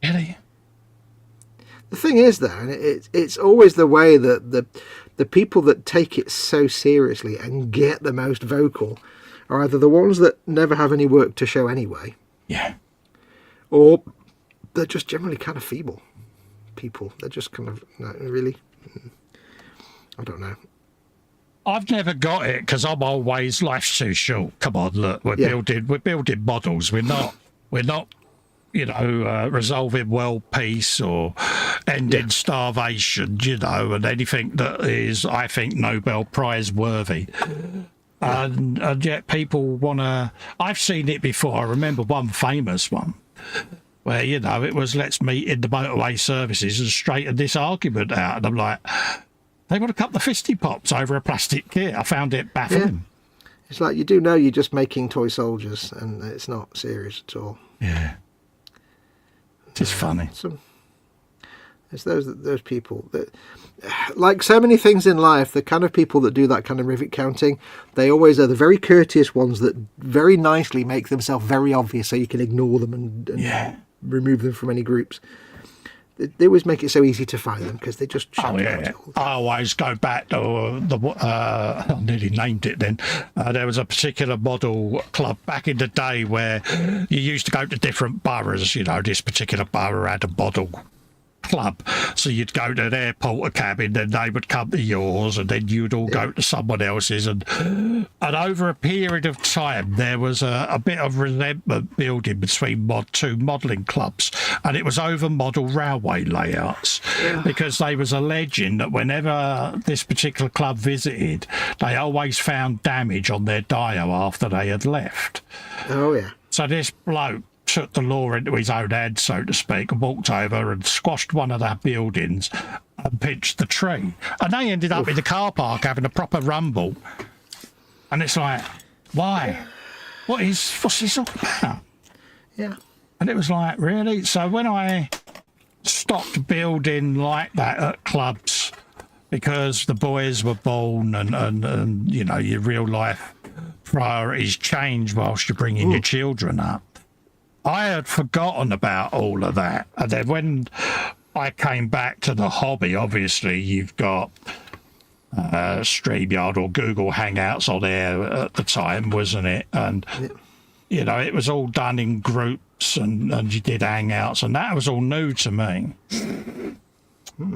really? The thing is, though, and it's always the way that the people that take it so seriously and get the most vocal are either the ones that never have any work to show anyway. Yeah. Or they're just generally kind of feeble people. They're just kind of, no, really, I don't know. I've never got it because I'm always, life's too short. Come on, look, we're building models. We're not, you know, resolving world peace or ending starvation, you know, and anything that is, I think, Nobel Prize worthy. And yet people want to... I've seen it before. I remember one famous one where, you know, it was, let's meet in the motorway services and straighten this argument out. And I'm like, they want a couple of fisty pops over a plastic kit. I found it baffling. Yeah. It's like, you do know you're just making toy soldiers and it's not serious at all. Yeah. It's funny. It's those people that, like so many things in life, the kind of people that do that kind of rivet counting, they always are the very courteous ones that very nicely make themselves very obvious so you can ignore them and remove them from any groups. They always make it so easy to find them because they just shout out it all the time. I always go back to I nearly named it then. There was a particular model club back in the day where you used to go to different boroughs. You know, this particular borough had a model club, so you'd go to their porter cabin, then they would come to yours, and then you'd all go to someone else's, and over a period of time there was a bit of resentment building between two modelling clubs, and it was over model railway layouts, because they was alleging that whenever this particular club visited, they always found damage on their dio after they had left. Oh yeah. So this bloke took the law into his own hands, so to speak, and walked over and squashed one of the buildings and pinched the tree. And they ended up in the car park having a proper rumble. And it's like, why? What's this all about? Yeah. And it was like, really? So when I stopped building like that at clubs because the boys were born and you know, your real life priorities change whilst you're bringing your children up, I had forgotten about all of that. And then when I came back to the hobby, obviously you've got StreamYard or Google Hangouts on there at the time, wasn't it? And, you know, it was all done in groups and you did Hangouts, and that was all new to me.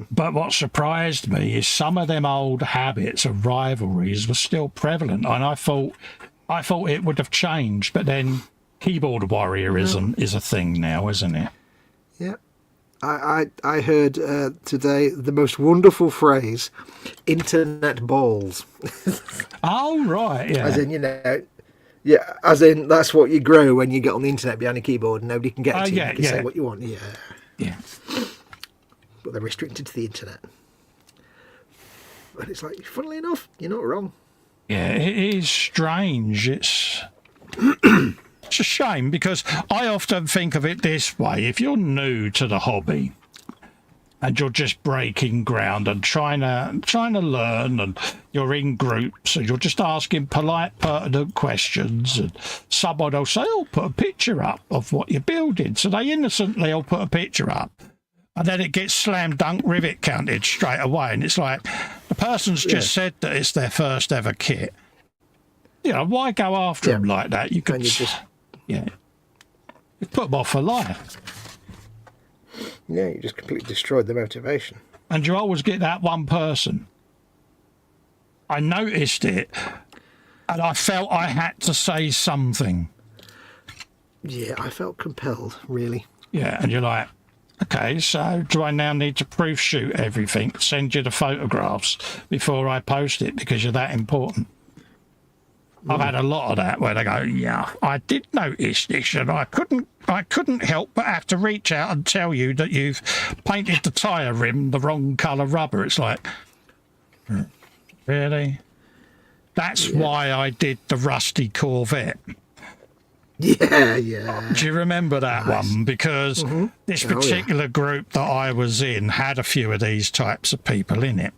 But what surprised me is some of them old habits of rivalries were still prevalent. And I thought it would have changed, but then keyboard warriorism is a thing now, isn't it? Yeah. I heard today the most wonderful phrase, internet balls. Oh, right, yeah. As in, you know, yeah, as in that's what you grow when you get on the internet behind a keyboard and nobody can get to you. You can say what you want. Yeah. Yeah. But they're restricted to the internet. But it's like, funnily enough, you're not wrong. Yeah, it is strange. It's a shame because I often think of it this way. If you're new to the hobby and you're just breaking ground and trying to learn, and you're in groups and you're just asking polite, pertinent questions, and someone will say, "Oh, put a picture up of what you're building." So they innocently will put a picture up, and then it gets slam dunk rivet counted straight away, and it's like the person's just said that it's their first ever kit. You know, why go after them like that? You could you put them off for life. Yeah, you just completely destroyed the motivation. And you always get that one person. I noticed it, and I felt I had to say something. Yeah, I felt compelled, really. Yeah, and you're like, okay, so do I now need to proof shoot everything, send you the photographs before I post it because you're that important? I've had a lot of that where they go, yeah, I did notice this, and I couldn't help but have to reach out and tell you that you've painted the tyre rim the wrong colour rubber. It's like, really? That's why I did the rusty Corvette. Yeah. Do you remember that one? Because this particular group that I was in had a few of these types of people in it.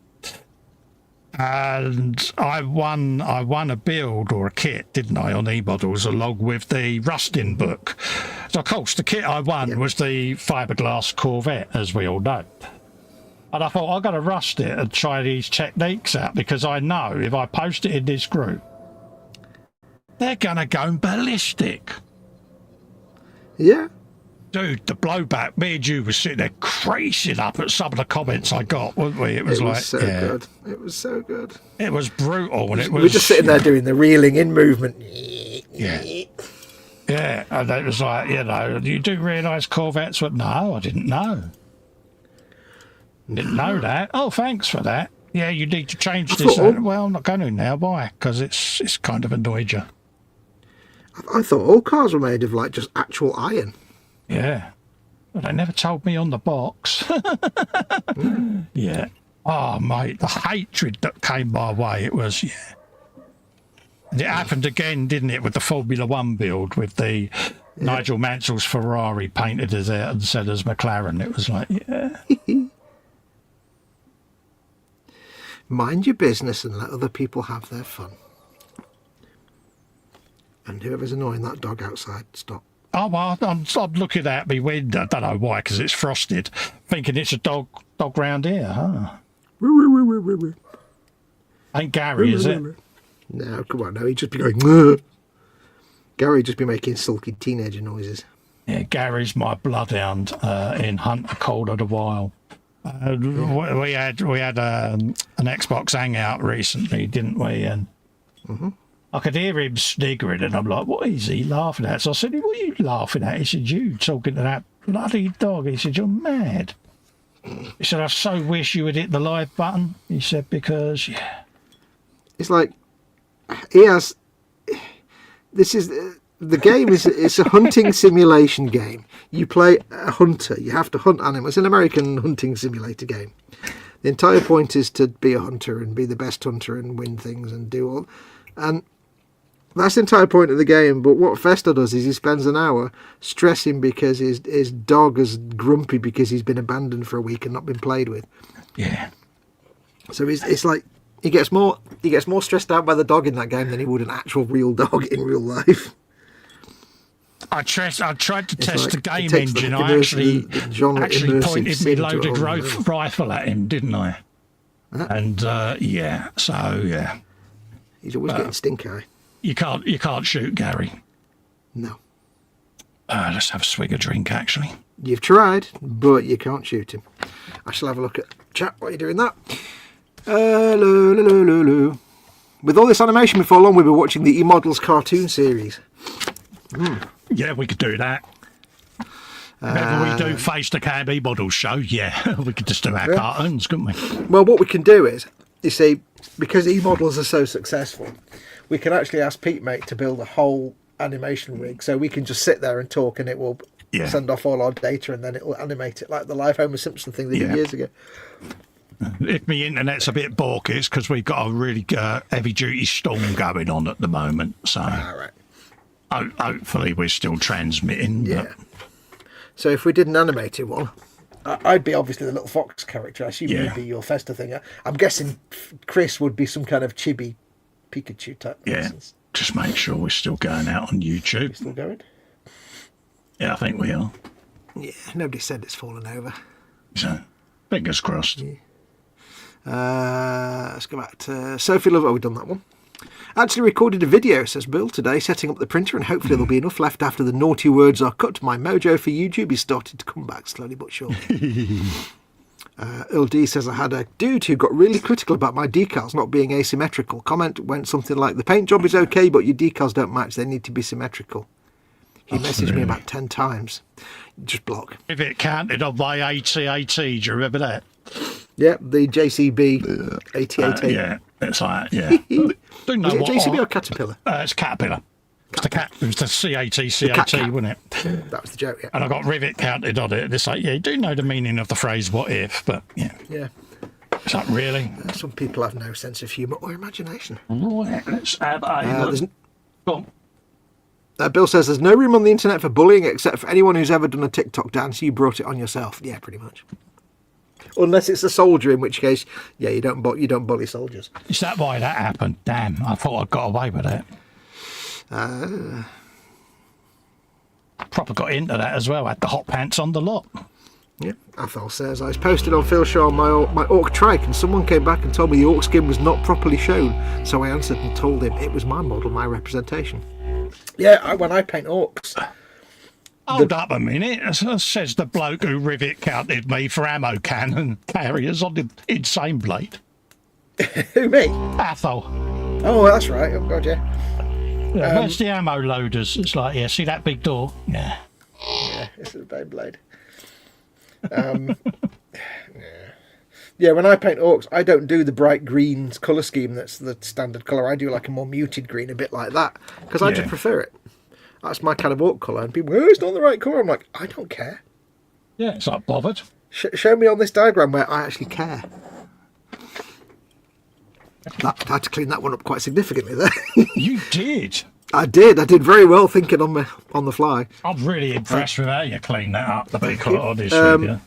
And I won a build or a kit, didn't I, on eModels, along with the rusting book. So, of course, the kit I won was the fiberglass Corvette, as we all know. And I thought, I've got to rust it and try these techniques out, because I know if I post it in this group, they're going to go ballistic. Yeah. Dude, the blowback, me and you were sitting there creasing up at some of the comments I got, weren't we? It was so good. It was so good. It was brutal. And we were just sitting there doing the reeling in movement. Yeah. Yeah, and it was like, you do realise Corvettes were... No, I didn't know. Didn't know that. Oh, thanks for that. Yeah, you need to change this. Well, I'm not going to now. Why? Because it's kind of annoyed you. I thought all cars were made of, like, just actual iron. Yeah. But they never told me on the box. Yeah. Oh, mate, the hatred that came my way, it was, And it happened again, didn't it, with the Formula One build, with the Nigel Mansell's Ferrari painted as it and said as McLaren. It was like, Mind your business and let other people have their fun. And whoever's annoying that dog outside, stop. Oh, well, I'm looking out my window. I don't know why, because it's frosted, thinking it's a dog round here, huh? Ain't Gary, is it? No, come on, no, he'd just be going, Ngh. Gary just be making sulky teenager noises. Yeah, Gary's my bloodhound in Hunt the Cold of the Wild. We had an Xbox hangout recently, didn't we? And I could hear him sniggering, and I'm like, what is he laughing at? So I said, what are you laughing at? He said, you talking to that bloody dog. He said, you're mad. He said, I so wish you would hit the live button. He said, because, It's like, he has, this is, the game it's a hunting simulation game. You play a hunter. You have to hunt animals. It's an American hunting simulator game. The entire point is to be a hunter and be the best hunter and win things and do all. And that's the entire point of the game. But what Festa does is he spends an hour stressing because his dog is grumpy because he's been abandoned for a week and not been played with. Yeah. So it's like he gets more stressed out by the dog in that game than he would an actual real dog in real life. I tried to test like, the game engine. I actually pointed my loaded rifle at him, didn't I? And he's always getting stink eye. You can't shoot Gary. No. Let's have a swig of drink, actually. You've tried, but you can't shoot him. I shall have a look at chat while you're doing that. With all this animation before long, we were watching the eModels cartoon series. Yeah, we could do that. Whenever we do Face the Cam eModels show, we could just do our cartoons, couldn't we? Well, what we can do is, you see, because eModels are so successful, we can actually ask Pete Mate to build a whole animation rig, so we can just sit there and talk, and it will send off all our data, and then it will animate it like the live Homer Simpson thing they did years ago. If my internet's a bit balky, it's because we've got a really heavy-duty storm going on at the moment, so hopefully we're still transmitting. Yeah. But... So if we did an animated one, I'd be obviously the little fox character. I assume you'd be your Festa thing. I'm guessing Chris would be some kind of chibi Pikachu type nonsense. Just make sure we're still going out on YouTube. Still going? Yeah, I think we are. Yeah, nobody said it's fallen over. So, fingers crossed. Yeah. Let's go back to Sophie Love. Oh, we've done that one. Actually recorded a video, says Bill, today, setting up the printer, and hopefully there'll be enough left after the naughty words are cut. My mojo for YouTube is starting to come back slowly but surely. Earl D says, I had a dude who got really critical about my decals not being asymmetrical. Comment went something like, the paint job is okay, but your decals don't match. They need to be symmetrical. He messaged me about 10 times. Just block. If it counted on my AT-AT, do you remember that? Yeah, the JCB AT-AT. It's like, yeah. Do know Was it what JCB or Caterpillar? it's Caterpillar. It's the cat. It was the CAT, cat. wasn't it? That was the joke, yeah. And I got rivet counted on it. It's like, yeah, you do know the meaning of the phrase "what if," but yeah. Yeah. It's like, really? Some people have no sense of humour or imagination. Right, let's have a look. Go on. Bill says there's no room on the internet for bullying except for anyone who's ever done a TikTok dance. You brought it on yourself. Yeah, pretty much. Unless it's a soldier, in which case, yeah, you don't bully soldiers. Is that why that happened? Damn, I thought I got away with it. Proper got into that as well. Had the hot pants on the lot. Yeah, Athol says, I was posted on Phil Shaw my orc trike and someone came back and told me the orc skin was not properly shown. So I answered and told him it was my model, my representation. Yeah, when I paint orcs... Hold up a minute, says the bloke who rivet counted me for ammo cannon carriers on the insane blade. Who, me? Athol. Oh, that's right. Oh, God, yeah. Where's the ammo loaders? It's like, yeah, see that big door? Yeah. Yeah, it's a Beyblade. Yeah, when I paint orcs, I don't do the bright greens colour scheme that's the standard colour. I do like a more muted green, a bit like that, because I just prefer it. That's my kind of orc colour. And people, it's not the right colour. I'm like, I don't care. Yeah, it's not bothered. Show me on this diagram where I actually care. I had to clean that one up quite significantly there. You did? I did very well thinking on the fly. I'm really impressed with how you cleaned that up, to be quite honest with you.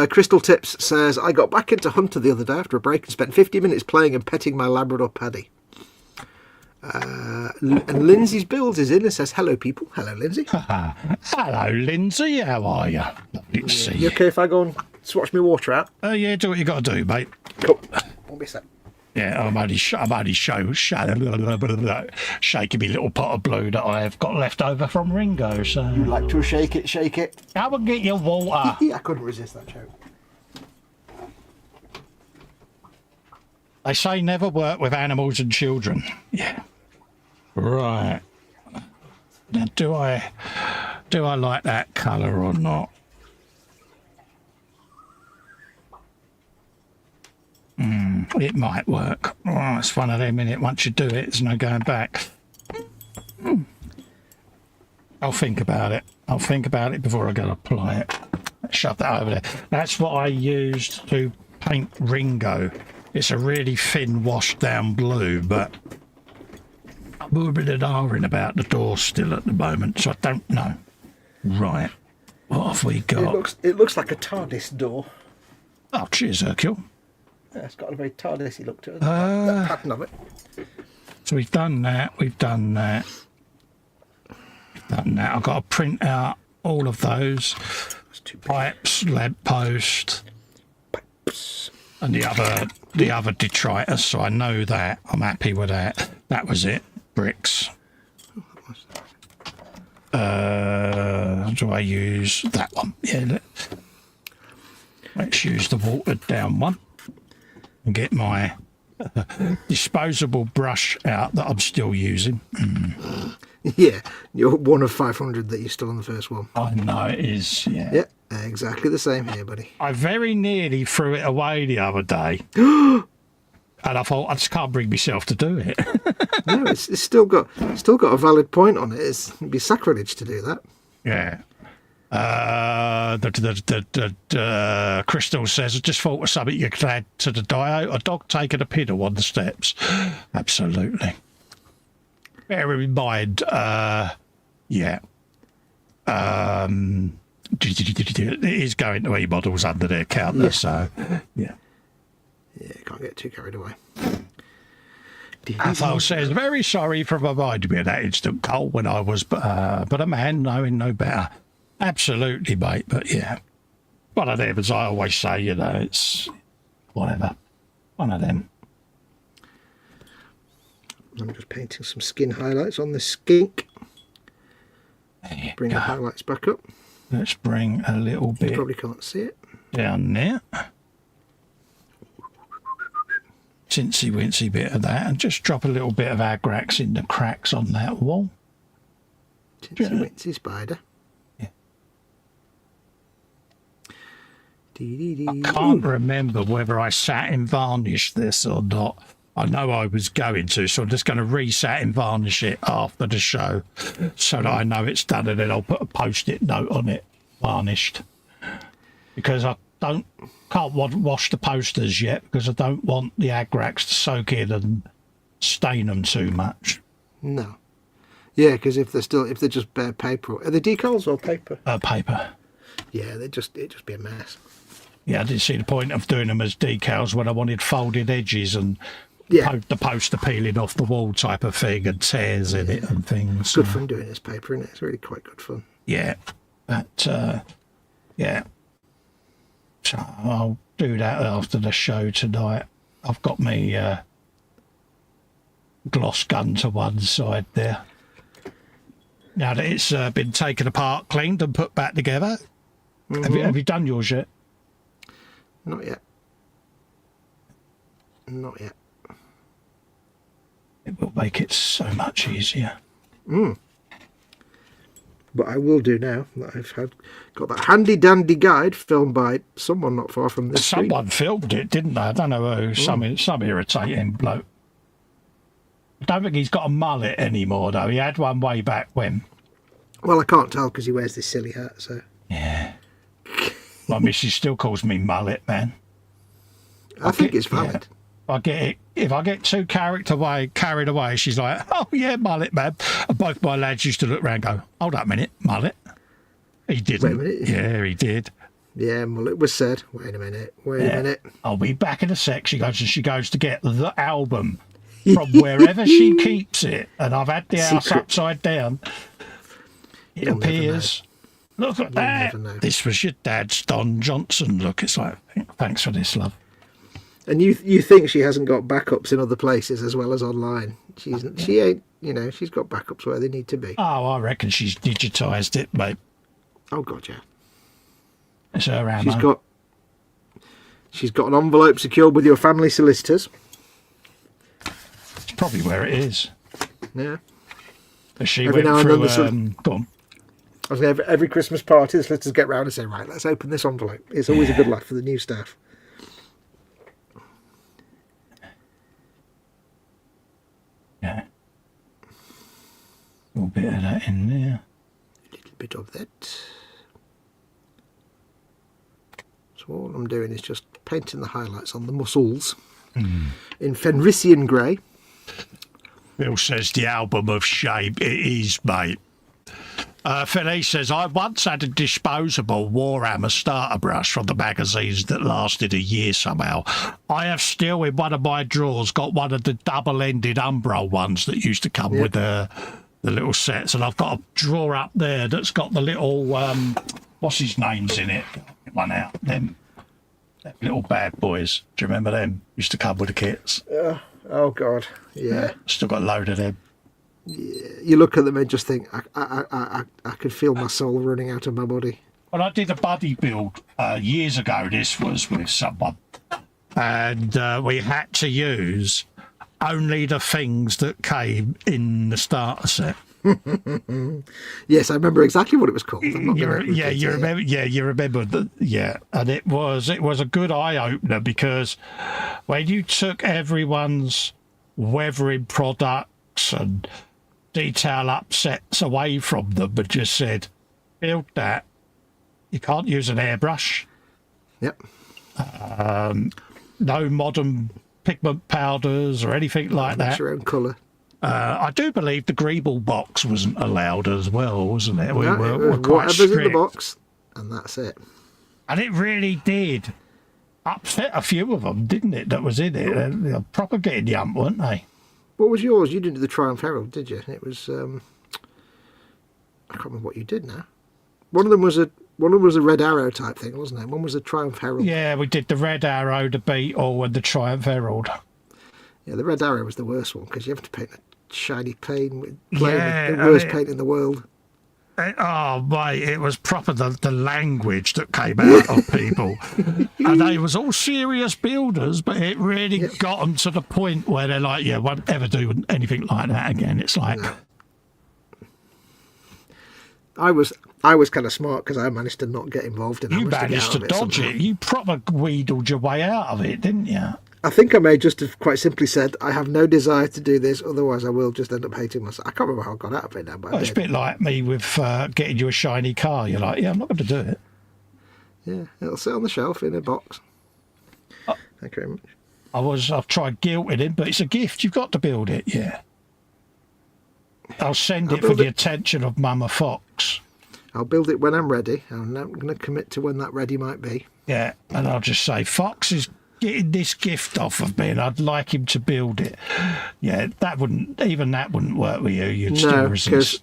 Crystal Tips says, I got back into Hunter the other day after a break and spent 50 minutes playing and petting my Labrador Paddy. And Lindsay's Builds is in and says, hello people. Hello, Lindsay. Hello, Lindsay. How are you? Lovely to see You okay if I go and swatch my water out? Yeah, do what you got to do, mate. Cool. Won't be a sec. Yeah, I'm only shaking me little pot of blue that I've got left over from Ringo. So You like to shake it. Come and get your water. I couldn't resist that joke. They say never work with animals and children. Yeah. Right. Now, do I like that colour or not? It might work. Oh, it's one of them, innit? Once you do it, there's no going back. I'll think about it. I'll think about it before I go to apply it. Shove that over there. That's what I used to paint Ringo. It's a really thin, washed down blue, but I'm a bit of darring about the door still at the moment, so I don't know. Right. What have we got? It looks like a TARDIS door. Oh, cheers, Hercule. Yeah, it's got a very TARDIS-y look to it. That pattern of it. So we've done that. I've got to print out all of those. Pipes, lamppost, and the other detritus. So I know that. I'm happy with that. That was it. Bricks. Do I use that one? Yeah. Let's use the watered down one and get my disposable brush out that I'm still using. Yeah, you're one of 500 that you're still on the first one. I know it is. Yeah. Yeah, exactly the same here, buddy. I very nearly threw it away the other day. And I thought I just can't bring myself to do it. No, it's still got a valid point on it. It'd be sacrilege to do that. Yeah. Crystal says, I just thought of something you could add to the dio. A dog taking a piddle on the steps. Absolutely. Bear in mind, yeah. It is going to eModels under their counter, yeah. So, yeah. Yeah, can't get too carried away. Athol says, very sorry for reminding me of that instant goal when I was but a man knowing no better. Absolutely, mate, but yeah. One of them, as I always say, you know, it's whatever. One of them. I'm just painting some skin highlights on the skink. Bring the highlights back up. Let's bring a little bit. You probably can't see it. Down there. Tinsy wincy bit of that, and just drop a little bit of agrax in the cracks on that wall. Tinsy wincy spider. Yeah. I can't remember whether I sat and varnished this or not. I know I was going to, so I'm just going to resat and varnish it after the show so that I know it's done, and then I'll put a post-it note on it, varnished. Because I can't wash the posters yet, because I don't want the agrax to soak in and stain them too much. No. Yeah, because if they're just bare paper, are they decals or paper? Paper. Yeah, it'd just be a mess. Yeah, I didn't see the point of doing them as decals when I wanted folded edges and the poster peeling off the wall type of thing and tears in it and things. Good fun doing this paper, isn't it? It's really quite good fun. Yeah, but yeah. So I'll do that after the show tonight. I've got me gloss gun to one side there. Now that it's been taken apart, cleaned and put back together. Mm-hmm. Have you done yours yet? Not yet. Not yet. It will make it so much easier. But I will do now that I've got that handy dandy guide filmed by someone not far from this street. Someone filmed it, didn't they? I don't know who. Some irritating bloke. I don't think he's got a mullet anymore, though. He had one way back when. Well, I can't tell because he wears this silly hat, so... Yeah. My missus still calls me mullet, man. I think it's valid. Yeah. If I get too carried away, she's like, "Oh yeah, mullet, man." And both my lads used to look round and go, "Hold up a minute, mullet." He didn't. Wait a minute. Yeah, he did. Yeah, mullet was said. Wait a minute. Wait a minute. I'll be back in a sec. She goes to get the album from wherever she keeps it, and I've had the house upside down. It appears. Look at that. This was your dad's Don Johnson. Look, it's like, thanks for this, love. And you think she hasn't got backups in other places as well as online? She ain't. You know, she's got backups where they need to be. Oh, I reckon she's digitised it, mate. Oh God, yeah. It's her ammo. She's got an envelope secured with your family solicitors. It's probably where it is. Yeah. She every went through. Go on. I was going every Christmas party, the solicitors get round and say, "Right, let's open this envelope." It's always a good laugh for the new staff. Yeah. A little bit of that in there. A little bit of that. So all I'm doing is just painting the highlights on the muscles in Fenrisian grey. Bill says the album of shame. It is, mate. Philly says, I once had a disposable Warhammer starter brush from the magazines that lasted a year somehow. I have still, in one of my drawers, got one of the double-ended Umbro ones that used to come with the little sets. And I've got a drawer up there that's got the little, what's his names in it? Get one out. Them little bad boys. Do you remember them? Used to come with the kits. Oh, God. Yeah. Still got a load of them. You look at them and just think, I could feel my soul running out of my body. Well, I did a buddy build years ago. This was with someone, and we had to use only the things that came in the starter set. Yes, I remember exactly what it was called. You remember. Yeah, you remember that. Yeah, and it was a good eye opener because when you took everyone's weathering products and detail upsets away from them but just said, build that. You can't use an airbrush. Yep. No modern pigment powders or anything like that. It's your own colour. I do believe the Greeble box wasn't allowed as well, wasn't it? We're quite strict. Whatever's in the box, and that's it. And it really did upset a few of them, didn't it, that was in it? They're proper getting the ump, weren't they? What was yours? You didn't do the Triumph Herald, did you? It was I can't remember what you did now. One of them was a Red Arrow type thing, wasn't it? One was a Triumph Herald. Yeah, we did the Red Arrow, the Beetle, and the Triumph Herald. Yeah, the Red Arrow was the worst one because you have to paint a shiny paint with the worst paint in the world. Oh, mate, it was proper the language that came out of people. And they was all serious builders, but it really got them to the point where they're like, yeah, won't ever do anything like that again. It's like... I was kind of smart because I managed to not get involved in that. You managed to dodge it. You proper wheedled your way out of it, didn't you? I think I may just have quite simply said, I have no desire to do this, otherwise I will just end up hating myself. I can't remember how I got out of it now, but It's a bit like me with getting you a shiny car. You're like, yeah, I'm not going to do it. Yeah, it'll sit on the shelf in a box. Thank you very much. I've tried guilting him, but it's a gift. You've got to build it, yeah. I'll send it for the attention of Mama Fox. I'll build it when I'm ready. I'm not going to commit to when that ready might be. Yeah, and I'll just say, Fox is getting this gift off of me and I'd like him to build it. Yeah, that wouldn't work with you. You'd still resist. Because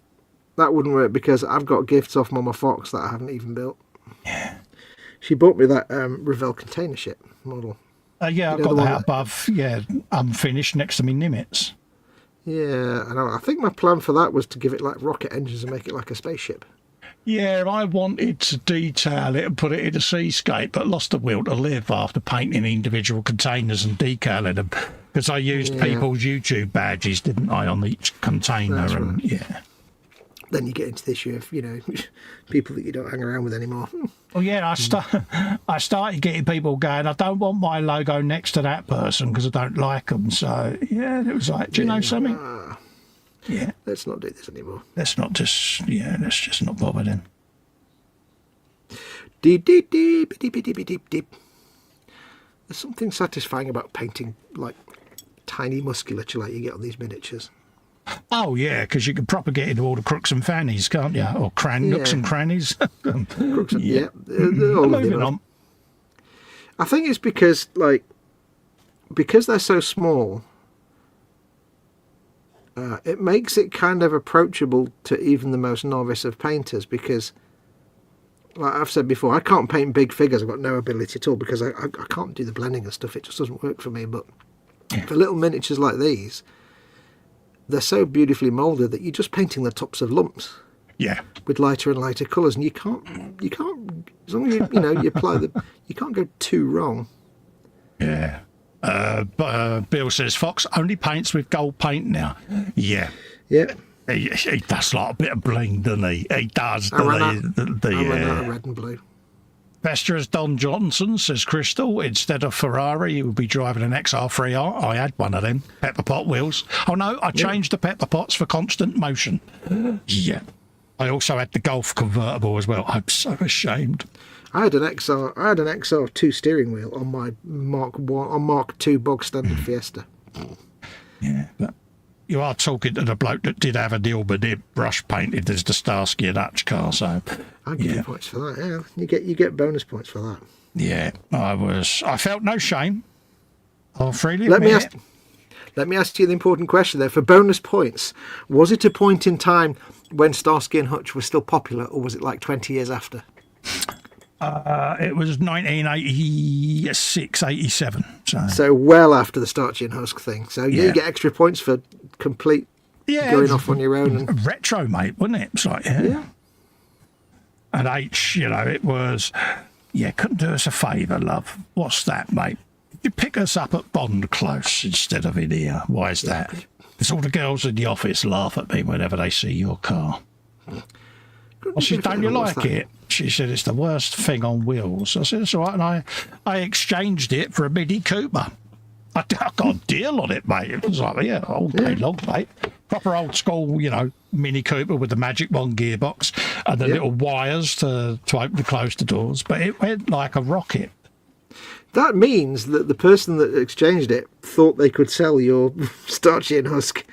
that wouldn't work because I've got gifts off Mama Fox that I haven't even built. Yeah. She bought me that Revell container ship model. Yeah, I've got that above. Yeah, unfinished next to me Nimitz. Yeah, and I think my plan for that was to give it like rocket engines and make it like a spaceship. Yeah, I wanted to detail it and put it in a seascape, but lost the will to live after painting individual containers and decaling them. Because I used people's YouTube badges, didn't I, on each container? That's and right. Yeah. Then you get into the issue of, people that you don't hang around with anymore. Well, yeah, I started getting people going, I don't want my logo next to that person because I don't like them. So, yeah, it was like, do you know something? Yeah. Let's not do this anymore. Let's just not bother then. Deep, deep, deep, deep, deep, deep, deep. There's something satisfying about painting, like, tiny musculature like you get on these miniatures. Oh, yeah, because you can propagate into all the crooks and fannies, can't you? Or nooks and crannies. Crooks and, they're all moving on. I think it's because they're so small, it makes it kind of approachable to even the most novice of painters because, like I've said before, I can't paint big figures. I've got no ability at all because I can't do the blending and stuff. It just doesn't work for me. But for little miniatures like these, they're so beautifully moulded that you're just painting the tops of lumps. Yeah. With lighter and lighter colours, and you can't. As long as you apply you can't go too wrong. Yeah. Bill says Fox only paints with gold paint now. Yeah. Yeah. He does like a bit of bling, doesn't he? He does. I ran out of red and blue. Bester as Don Johnson, says Crystal. Instead of Ferrari, he would be driving an XR3R. I had one of them. Pepper pot wheels. Oh, no, I changed the pepper pots for constant motion. Yeah. I also had the Golf convertible as well. I'm so ashamed. I had an XR2 steering wheel on my Mark II bog standard Fiesta. Yeah, but you are talking to the bloke that did have a Dilbert brush painted as the Starsky and Hutch car, so I'll give you points for that. Yeah, you get bonus points for that. Yeah, I felt no shame. I'll freely admit it. Let me ask you the important question there. For bonus points, was it a point in time when Starsky and Hutch was still popular, or was it like 20 years after? It was 1986, 87. So well after the Starchy and Husk thing. So you get extra points for complete going off on your own. And retro, mate, wasn't it? It's like, yeah. And H, it was, couldn't do us a favour, love. What's that, mate? You pick us up at Bond Close instead of in here. Why is that? Because all the girls in the office laugh at me whenever they see your car. I said, don't you like it? She said, it's the worst thing on wheels. I said, it's all right. And I exchanged it for a Mini Cooper. I got a deal on it, mate. It was like, all day long, mate. Proper old school, Mini Cooper with the Magic Wand gearbox and the little wires to open and close the doors. But it went like a rocket. That means that the person that exchanged it thought they could sell your Starchy and Husk.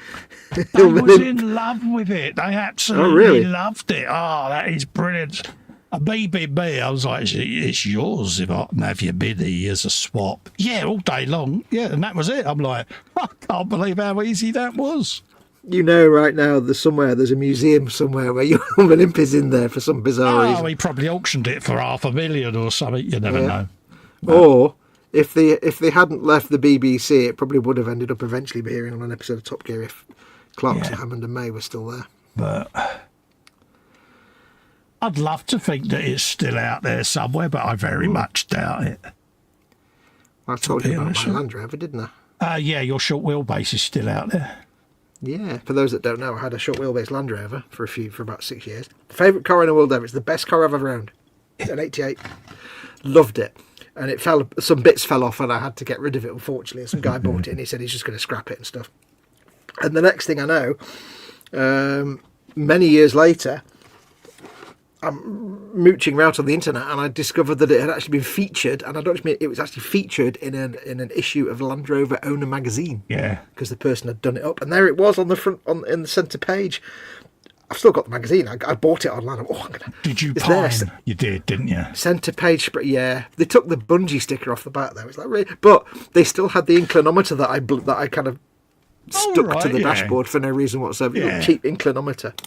They was in love with it. They absolutely loved it. Oh, that is brilliant. A BBB, I was like, it's yours if I can have your Mini as a swap. Yeah, all day long. Yeah, and that was it. I'm like, I can't believe how easy that was. Right now, there's a museum somewhere where your Olymp is in there for some bizarre reason. Oh, he probably auctioned it for $500,000 or something. You never know. Or if they hadn't left the BBC, it probably would have ended up eventually appearing on an episode of Top Gear if Clarkson, Hammond and May were still there. But I'd love to think that it's still out there somewhere, but I very much doubt it. I told you about my Land Rover, didn't I? Yeah, your short wheelbase is still out there. Yeah, for those that don't know, I had a short wheelbase Land Rover for about 6 years. Favourite car in the world ever. It's the best car I've ever owned. An 88. Loved it. And some bits fell off and I had to get rid of it, unfortunately. And some guy bought it and he said he's just going to scrap it and stuff. And the next thing I know, many years later, I'm mooching around on the internet and I discovered that it had actually been featured, and I don't mean it was actually featured in an issue of Land Rover Owner magazine. Yeah. Because the person had done it up, and there it was on the front, in the centre page. I've still got the magazine. I bought it online. Did you pine? You did, didn't you? Centre page, yeah. They took the bungee sticker off the back though. It's like, really? But they still had the inclinometer that I kind of stuck to the dashboard for no reason whatsoever. Yeah. Cheap inclinometer.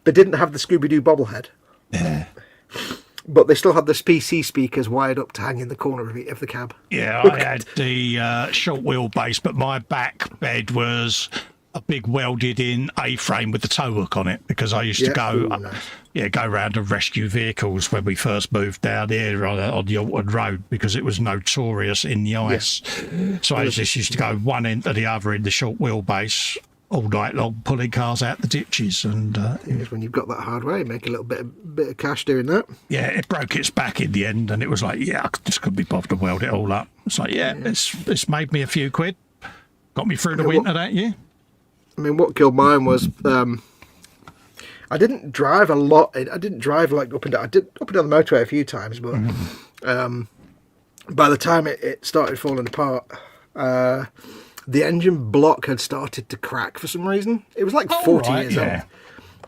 They didn't have the Scooby-Doo bobblehead. Yeah. But they still had the PC speakers wired up to hang in the corner of the cab. Yeah, I had the short wheelbase, but my back bed was a big welded-in A-frame with the tow hook on it, because I used to go around and rescue vehicles when we first moved down here on the Alton Road, because it was notorious in the ice. Yeah. So I just used to go one end to the other in the short wheelbase all night long, pulling cars out the ditches. And when you've got that hard way, make a little bit of cash doing that. Yeah, it broke its back in the end, and it was like, I just couldn't be bothered to weld it all up. It's like, it's made me a few quid, got me through the winter that year. I mean, what killed mine was I didn't drive a lot. I didn't drive like up and down. I did up and down the motorway a few times, but by the time it started falling apart, the engine block had started to crack for some reason. It was like 40 years old.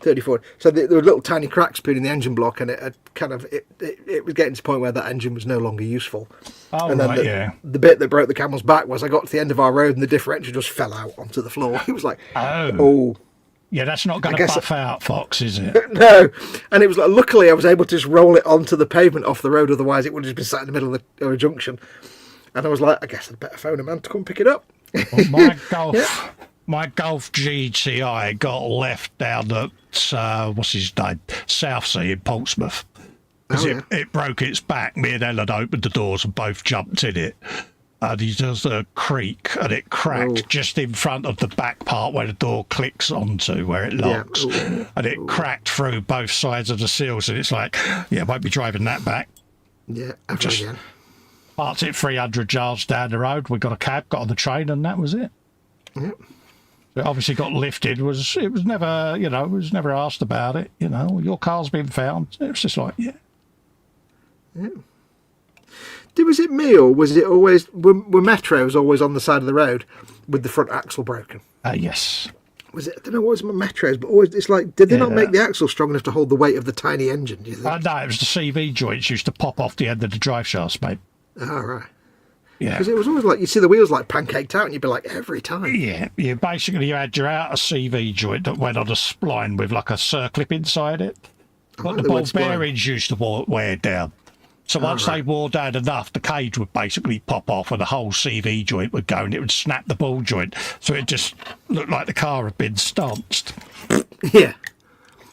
34. So there were little tiny cracks between the engine block, and it had it was getting to the point where that engine was no longer useful. And then the bit that broke the camel's back was I got to the end of our road and the differential just fell out onto the floor. It was like, oh. Yeah, that's not going to buff out, Fox, is it? No. And it was like, luckily I was able to just roll it onto the pavement off the road, otherwise it would have just been sat in the middle of a junction. And I was like, I guess I'd better phone a man to come pick it up. Well, my Golf GTI got left down at Southsea in Portsmouth, because it broke its back. Me and Ellen opened the doors and both jumped in it, and he does a creak and it cracked just in front of the back part where the door clicks onto, where it locks, and it cracked through both sides of the seals, and it's like, won't be driving that back. Just again. Parked it 300 yards down the road. We got a cab, got on the train, and that was it. It obviously got lifted. It was never asked about it. Your car's been found. It was just like, Was it me, or was it always were Metros always on the side of the road with the front axle broken? Yes. Was it? I don't know what was my Metros, but always it's like, did they not make the axle strong enough to hold the weight of the tiny engine? Do you think? No, it was the CV joints used to pop off the end of the drive shafts, mate. Oh, right. Yeah. Because it was always like, you see the wheels like pancaked out and you'd be like, every time. Yeah. Basically, you had your outer CV joint that went on a spline with like a circlip inside it. But the ball bearings used to wear down. So once they wore down enough, the cage would basically pop off and the whole CV joint would go and it would snap the ball joint. So it just looked like the car had been stanced. Yeah.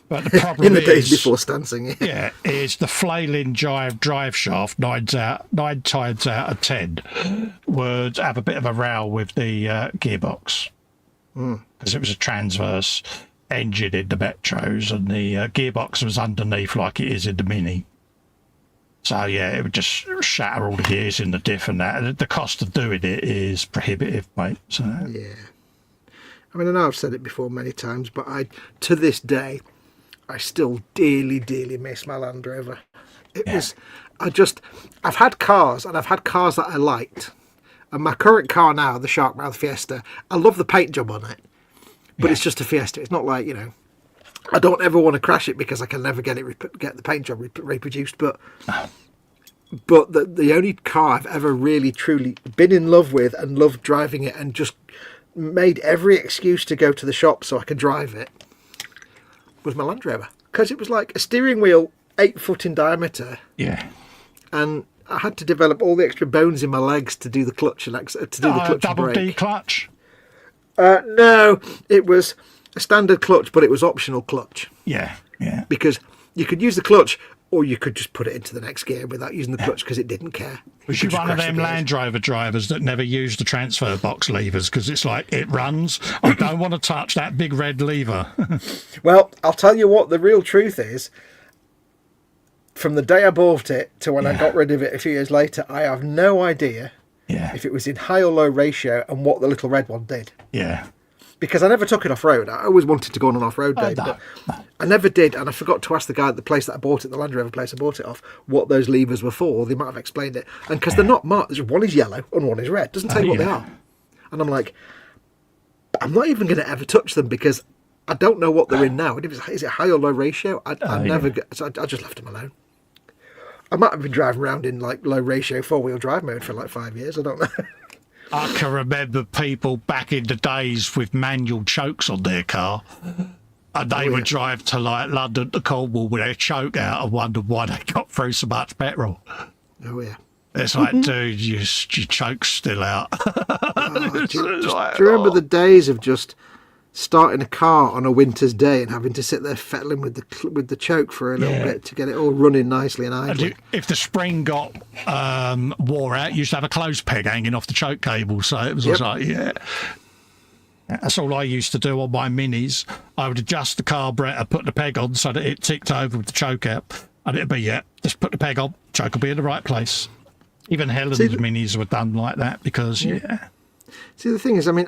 But the problem in the days before stancing, is the flailing drive shaft 9 times out of 10 would have a bit of a row with the gearbox, because it was a transverse engine in the Metros and the gearbox was underneath like it is in the Mini. So it would just shatter all the gears in the diff, and that. The cost of doing it is prohibitive, mate. So I mean, I know I've said it before many times, but to this day, I still dearly, dearly miss my Land Rover. I've had cars, and I've had cars that I liked. And my current car now, the Sharkmouth Fiesta, I love the paint job on it. But it's just a Fiesta. It's not like, I don't ever want to crash it because I can never get the paint job reproduced. But the only car I've ever really, truly been in love with and loved driving it and just made every excuse to go to the shop so I could drive it was my Land Rover, because it was like a steering wheel 8 foot in diameter. Yeah. And I had to develop all the extra bones in my legs to do the clutch and to do the clutch double and brake. D clutch? No, it was a standard clutch, but it was optional clutch. Yeah. Because you could use the clutch or you could just put it into the next gear without using the clutch because it didn't care. Was you one of them Land Rover drivers that never used the transfer box levers because it's like, it runs? I don't want to touch that big red lever. Well, I'll tell you what the real truth is. From the day I bought it to when I got rid of it a few years later, I have no idea if it was in high or low ratio and what the little red one did. Yeah. Because I never took it off-road. I always wanted to go on an off-road day, but I never did. And I forgot to ask the guy at the place that I bought it, the Land Rover place I bought it off, what those levers were for. They might have explained it. And because they're not marked, one is yellow and one is red. Doesn't tell you what they are. And I'm like, I'm not even going to ever touch them because I don't know what they're in now. Is it high or low ratio? So I just left them alone. I might have been driving around in like low ratio 4-wheel drive mode for like 5 years. I don't know. I can remember people back in the days with manual chokes on their car, and they would drive to like London to Cornwall with their choke out and wonder why they got through so much petrol. Oh yeah. It's like, dude, your choke's still out. Do you remember the days of just starting a car on a winter's day and having to sit there fettling with the choke for a little bit to get it all running nicely and idly? If the spring got wore out, you used to have a clothes peg hanging off the choke cable, so it was like, that's all I used to do on my Minis. I would adjust the carburetor, put the peg on so that it ticked over with the choke out, and it'd be, just put the peg on, choke will be in the right place. Even Helen's Minis were done like that because, See, the thing is, I mean,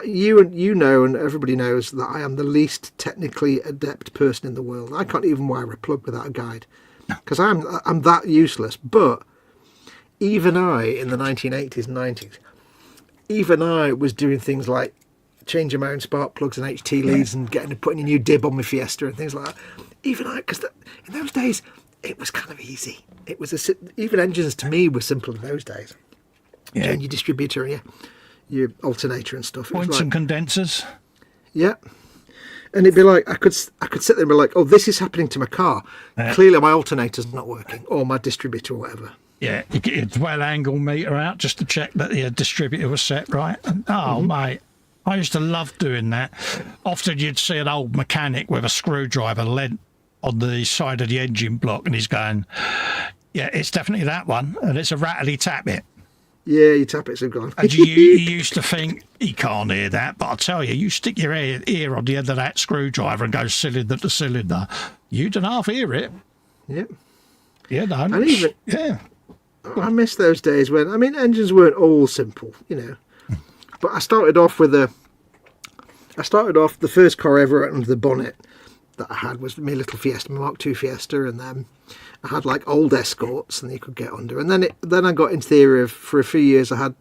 you know, and everybody knows that I am the least technically adept person in the world. I can't even wire a plug without a guide because I'm that useless. But even I, in the 1980s and 90s, even I was doing things like changing my own spark plugs and HT leads and putting a new dib on my Fiesta and things like that. Even I, because in those days, it was kind of easy. It was even engines to me were simple in those days. Change your distributor and your alternator and stuff. Points and condensers. Yeah. And it'd be like, I could sit there and be like, oh, this is happening to my car. Clearly my alternator's not working, or my distributor or whatever. Yeah, you get your dwell angle meter out just to check that the distributor was set right. And, mate, I used to love doing that. Often you'd see an old mechanic with a screwdriver lent on the side of the engine block, and he's going, yeah, it's definitely that one, and it's a rattly tap it. Yeah, you tap it, it's gone. And you used to think, he can't hear that, but I tell you, you stick your ear on the end of that screwdriver and go cylinder to cylinder, you don't half hear it. Yep. Yeah, no. And even, I miss those days when, I mean, engines weren't all simple, you know. But I started off the first car ever under the bonnet that I had was my little Fiesta, my Mark II Fiesta, and then I had like old Escorts and you could get under. And then I got into the era of, for a few years, I had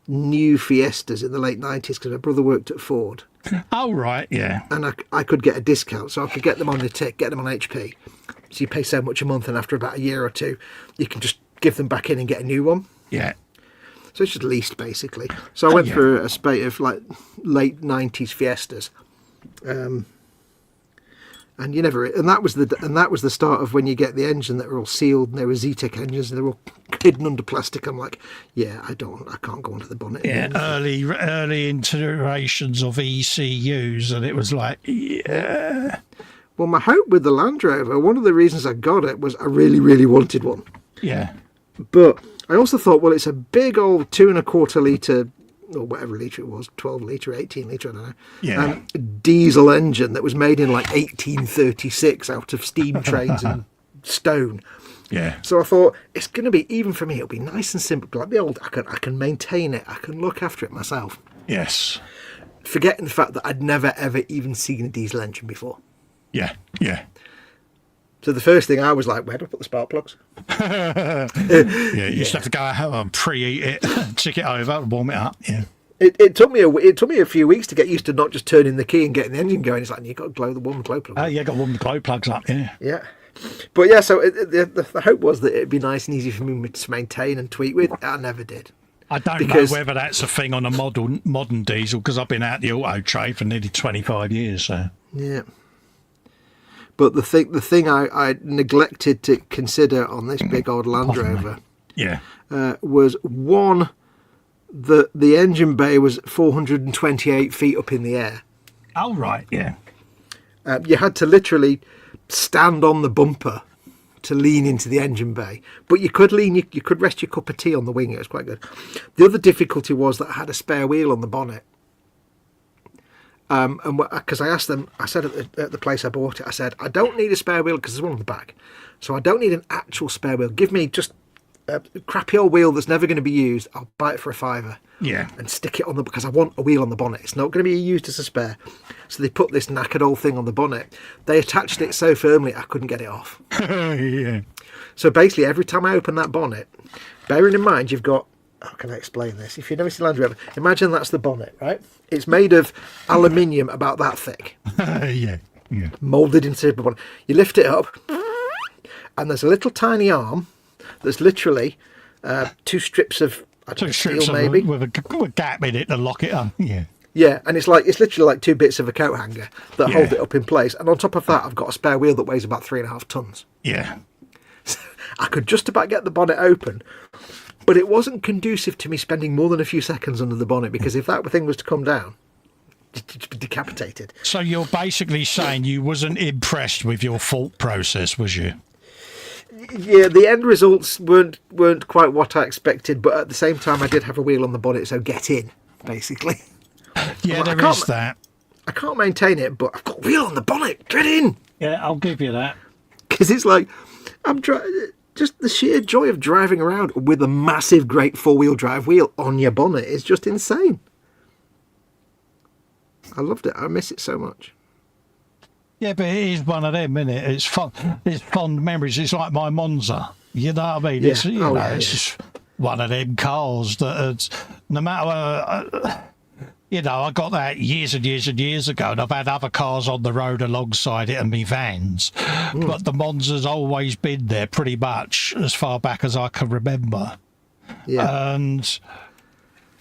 new Fiestas in the late 90s because my brother worked at Ford. Oh, right, yeah. And I could get a discount, so I could get them on the tick, get them on HP. So you pay so much a month, and after about a year or two, you can just give them back in and get a new one. Yeah. So it's just leased, basically. So I went through a spate of like late 90s Fiestas. And you never, and that was the start of when you get the engine that were all sealed, and they were Z-Tech engines, and they're all hidden under plastic. I'm like, I can't go onto the bonnet. Yeah, early iterations of ECUs, and it was like, Well, my hope with the Land Rover, one of the reasons I got it was I really, really wanted one. Yeah. But I also thought, well, it's a big old 2.25 litre, or whatever litre it was, 12 litre, 18 litre, I don't know. Yeah. Diesel engine that was made in like 1836 out of steam trains and stone. Yeah. So I thought, it's going to be, even for me, it'll be nice and simple. Like the old, I can maintain it. I can look after it myself. Yes. Forgetting the fact that I'd never, ever even seen a diesel engine before. Yeah, yeah. So the first thing I was like, where do I put the spark plugs? You used to have to go home and preheat it, tick it over, and warm it up. Yeah. It took me a few weeks to get used to not just turning the key and getting the engine going. It's like, you've got to warm the glow plug. Oh, yeah, got to warm the glow plugs up. Yeah. Yeah. But yeah, so the hope was that it'd be nice and easy for me to maintain and tweak with. I never did. I don't know whether that's a thing on a modern diesel, because I've been out the auto trade for nearly 25 years. So. Yeah. But the thing I neglected to consider on this big old Land Rover was, one, the engine bay was 428 feet up in the air. Oh, right, yeah. You had to literally stand on the bumper to lean into the engine bay, but you could lean, you could rest your cup of tea on the wing. It was quite good. The other difficulty was that I had a spare wheel on the bonnet. And because I asked them, I said at the place I bought it, I said, I don't need a spare wheel because there's one on the back. So I don't need an actual spare wheel. Give me just a crappy old wheel that's never going to be used. I'll buy it for £5. Yeah. And stick it on because I want a wheel on the bonnet. It's not going to be used as a spare. So they put this knackered old thing on the bonnet. They attached it so firmly I couldn't get it off. Yeah. So basically, every time I open that bonnet, bearing in mind you've got, how can I explain this? If you've never seen Land Rover, imagine that's the bonnet, right? It's made of aluminium about that thick. Yeah. Moulded into the bonnet. You lift it up, and there's a little tiny arm that's literally 2 strips of steel, maybe, with a gap in it to lock it up. Yeah. Yeah, and it's literally like 2 bits of a coat hanger that hold it up in place. And on top of that, I've got a spare wheel that weighs about 3.5 tons. Yeah. I could just about get the bonnet open, but it wasn't conducive to me spending more than a few seconds under the bonnet, because if that thing was to come down, you'd be decapitated. So you're basically saying you wasn't impressed with your thought process, was you? Yeah, the end results weren't quite what I expected, but at the same time, I did have a wheel on the bonnet, so get in, basically. Yeah, there is that. I can't maintain it, but I've got a wheel on the bonnet. Get in. Yeah, I'll give you that. Because it's like just the sheer joy of driving around with a massive, great 4-wheel drive wheel on your bonnet is just insane. I loved it. I miss it so much. Yeah, but it is one of them, isn't it? It's fun. It's fond memories. It's like my Monza. You know what I mean? Yeah. It's, it's just one of them cars that, no matter... I got that years and years and years ago, and I've had other cars on the road alongside it and me vans. But the Monza's always been there pretty much as far back as I can remember. Yeah. And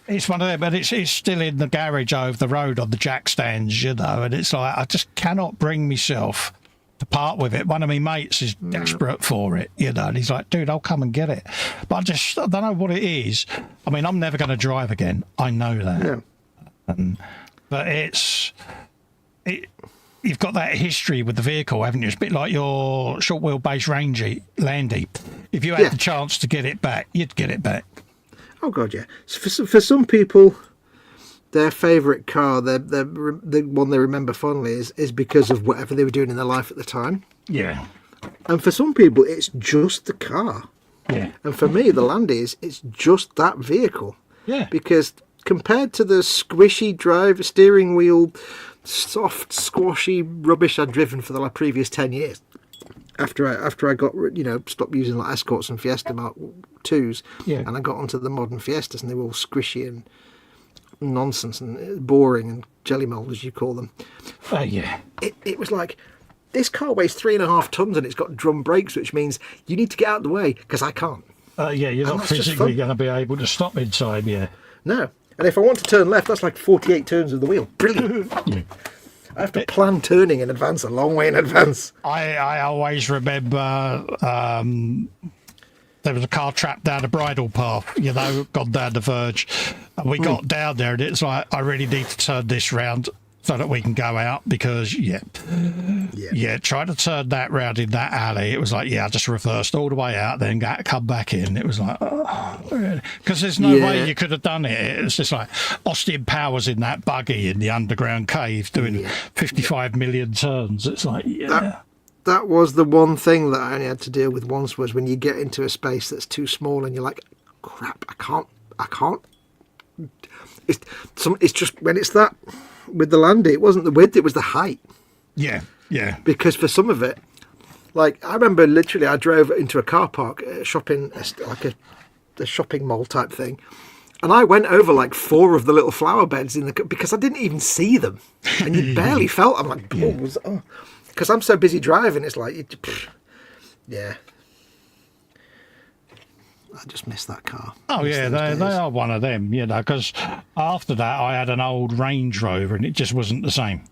it's one of them, but it's still in the garage over the road on the jack stands, and it's like, I just cannot bring myself to part with it. One of my mates is desperate for it, and he's like, dude, I'll come and get it. But I don't know what it is. I mean, I'm never going to drive again. I know that. Yeah. But you've got that history with the vehicle, haven't you? It's a bit like your short wheelbase Landy. If you had the chance to get it back, you'd get it back. Oh God, yeah. So for some people, their favourite car, the one they remember fondly, is because of whatever they were doing in their life at the time. Yeah. And for some people, it's just the car. Yeah. And for me, the Landy it's just that vehicle. Yeah. Because compared to the squishy steering wheel, soft, squashy rubbish I'd driven for the previous 10 years, after I got stopped using like Escorts and Fiesta Mark 2s, and I got onto the modern Fiestas, and they were all squishy and nonsense and boring and jelly mold, as you call them. Yeah. It was like, this car weighs 3.5 tons and it's got drum brakes, which means you need to get out of the way because I can't. Yeah, you're not physically going to be able to stop inside, yeah. No. And if I want to turn left, that's like 48 turns of the wheel. Brilliant. Yeah. I have to plan turning in advance, a long way in advance. I always remember there was a car trapped down a bridle path, gone down the verge. And we got down there, and it's like, I really need to turn this round so that we can go out, because trying to turn that round in that alley, it was like, I just reversed all the way out, then got to come back in. It was like, because there's no way you could have done it. It's just like Austin Powers in that buggy in the underground cave doing 55 million turns. It's like, that was the one thing that I only had to deal with once, was when you get into a space that's too small and you're like, crap, I can't. It's just when it's that. With the Landy, it wasn't the width, it was the height. Yeah. Because for some of it, like, I remember literally I drove into a car park, shopping, like a shopping mall type thing, and I went over like 4 of the little flower beds because I didn't even see them, and you barely felt. I'm like, because I'm so busy driving, it's like, I just miss that car. Oh, yeah, they are one of them, because after that I had an old Range Rover and it just wasn't the same.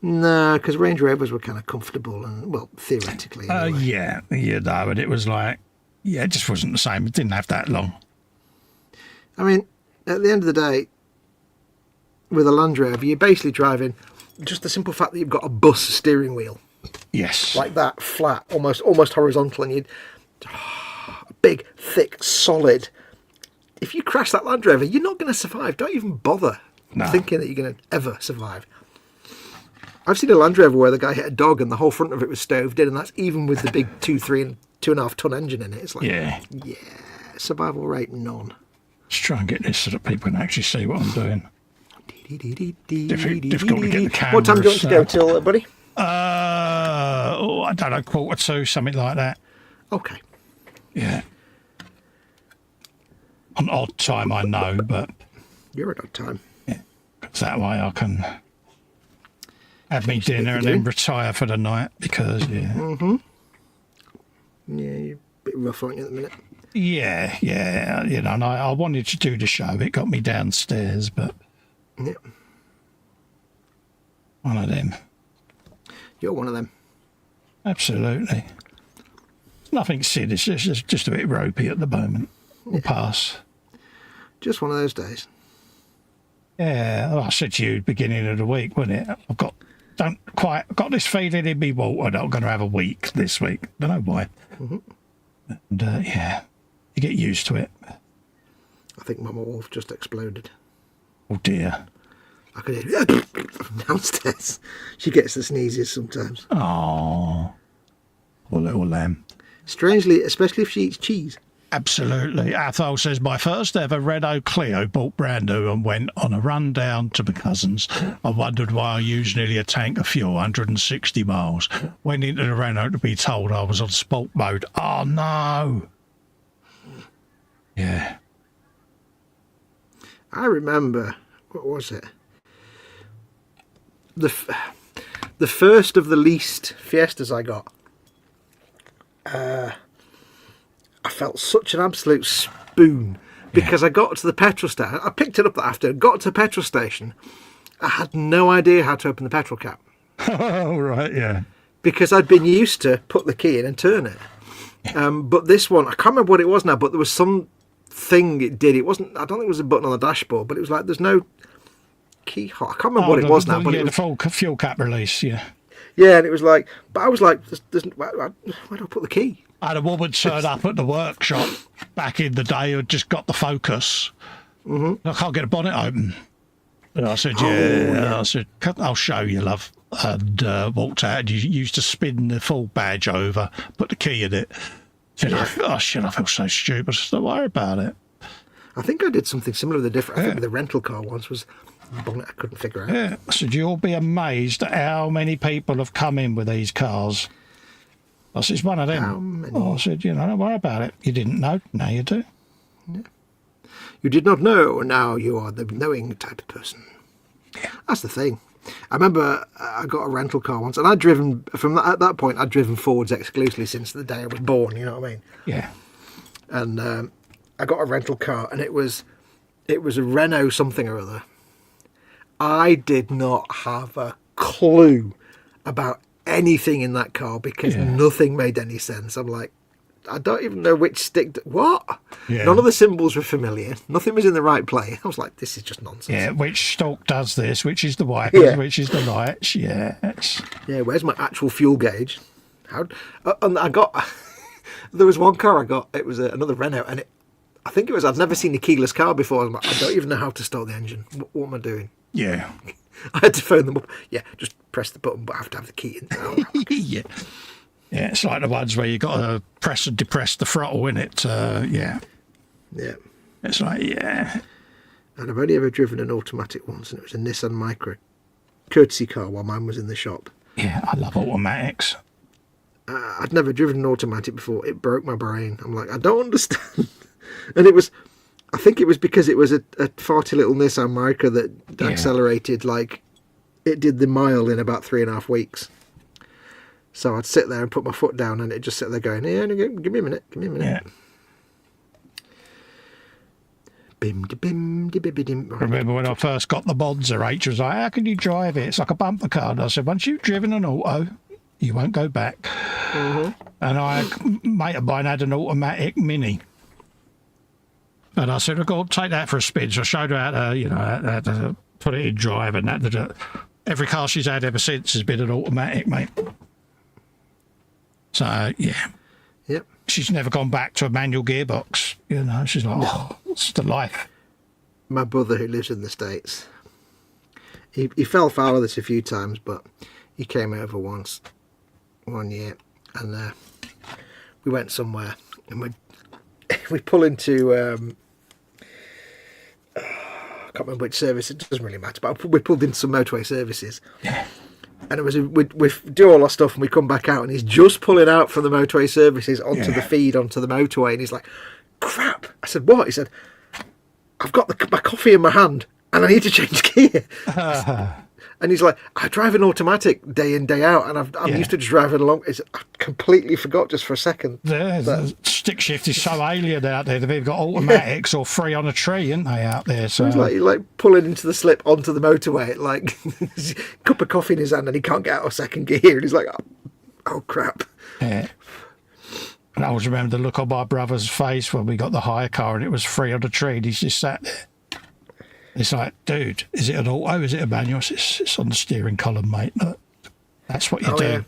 No, because Range Rovers were kind of comfortable and, well, theoretically. Anyway. And it was like, it just wasn't the same. It didn't have that long. I mean, at the end of the day, with a Land Rover, you're basically driving just the simple fact that you've got a bus steering wheel. Yes. like that, flat, almost horizontal, and you'd big, thick, solid. If you crash that Land Rover, you're not going to survive. Don't even bother thinking that you're going to ever survive. I've seen a Land Rover where the guy hit a dog and the whole front of it was stoved in, and that's even with the big 2.3 and 2.5 ton engine in it. It's like, yeah, survival rate none. Let's try and get this so that people can actually see what I'm doing. Difficult to get the cameras. What time do you want to go till, buddy? I don't know, 1:45, something like that. Okay. Yeah. An odd time, I know, but... You're at odd time. Yeah. 'Cause that way I can have me dinner and then retire for the night, because, yeah. Mm-hmm. Yeah, you're a bit rough, aren't you, at the minute? Yeah, you know, and I wanted to do the show. It got me downstairs, but... Yeah. One of them. You're one of them. Absolutely. Nothing serious, it's just a bit ropey at the moment. We'll pass. Just one of those days. Yeah, well, I said to you beginning of the week, wasn't it? Got this feeling in me water that I'm going to have a week this week. Don't know why. Mm-hmm. And yeah, you get used to it. I think Mama Wolf just exploded. Oh dear. I could hear from downstairs. She gets the sneezes sometimes. Oh, poor little lamb. Strangely, especially if she eats cheese. Absolutely. Athol says, my first ever Renault Clio bought brand new and went on a run down to my cousin's. I wondered why I used nearly a tank of fuel, 160 miles. Went into the Renault to be told I was on sport mode. Oh, no. Yeah. I remember, what was it? The first of the least Fiestas I got. I felt such an absolute spoon because I got to the petrol station. I picked it up that afternoon, got to the petrol station. I had no idea how to open the petrol cap. Oh, right, yeah. Because I'd been used to put the key in and turn it. But this one, I can't remember what it was now, but there was some thing it did. It wasn't, I don't think it was a button on the dashboard, but it was like there's no keyhole. I can't remember what it was now. But it was the full fuel cap release, yeah. Yeah, and it was like, but I was like, where do I put the key? I had a woman turn up at the workshop back in the day who just got the Focus. Mm-hmm. I can't get a bonnet open. And I said, yeah. I said, I'll show you, love. And walked out and used to spin the full badge over, put the key in it. Said, oh shit, I feel so stupid. Don't worry about it. I think I did something similar with I think with the rental car once was the bonnet I couldn't figure out. Yeah. I said, you'll be amazed at how many people have come in with these cars. I said, it's one of them. How many? Oh, I said, don't worry about it. You didn't know, now you do. Yeah. You did not know, now you are the knowing type of person. Yeah. That's the thing. I remember I got a rental car once, and I'd driven, at that point, I'd driven Fords exclusively since the day I was born, you know what I mean? Yeah. And I got a rental car, and it was a Renault something or other. I did not have a clue about anything in that car because nothing made any sense. I'm like, I don't even know which stick. What? Yeah. None of the symbols were familiar. Nothing was in the right place. I was like, this is just nonsense. Yeah, which stalk does this? Which is the wipers? Which is the lights? Yeah. Yeah, where's my actual fuel gauge? And I got... there was one car I got. It was another Renault, and I think it was... I'd never seen a keyless car before. I was like, I don't even know how to start the engine. What am I doing? Yeah. I had to phone them up. Yeah, just press the button, but I have to have the key in. Yeah. Yeah, it's like the ones where you got to press and depress the throttle in it. Yeah. Yeah. It's like, yeah. And I've only ever driven an automatic once, and it was a Nissan Micra courtesy car while mine was in the shop. Yeah, I love automatics. I'd never driven an automatic before. It broke my brain. I'm like, I don't understand. And it was... I think it was because it was a farty little Nissan Micra that accelerated, like, it did the mile in about 3.5 weeks. So I'd sit there and put my foot down, and it'd just sit there going, yeah, give me a minute. Yeah. Bim-de-bim-de-bim-de-bim. Remember when I first got the Monza, H was like, how can you drive it? It's like a bumper car. And I said, once you've driven an auto, you won't go back. Mm-hmm. And a mate of mine had an automatic Mini. And I said, "I've got to take that for a spin." So I showed her how to, how to put it in drive, and that every car she's had ever since has been an automatic, mate. So, yeah. Yep. She's never gone back to a manual gearbox. You know, she's like, oh, it's the life. My brother, who lives in the States, he fell foul of this a few times, but he came over once, one year, and we went somewhere, and we pull into, I can't remember which service, it doesn't really matter, but we pulled into some motorway services. Yeah. And it was we do all our stuff and we come back out and he's just pulling out from the motorway services onto the feed onto the motorway and he's like, crap. I said, what? He said, I've got my coffee in my hand and I need to change gear. And he's like, I drive an automatic day in, day out, and I'm used to just driving along. I completely forgot just for a second. The stick shift is so alien out there. They've either got automatics or free on a tree, aren't they, out there? So he's like pulling into the slip onto the motorway, like a cup of coffee in his hand, and he can't get out of second gear. And he's like, oh crap. Yeah. And I always remember the look on my brother's face when we got the hire car and it was free on a tree, and he's just sat there. It's like, dude, is it an auto? Is it a manual? It's on the steering column, mate. Look, that's what you do. Yeah.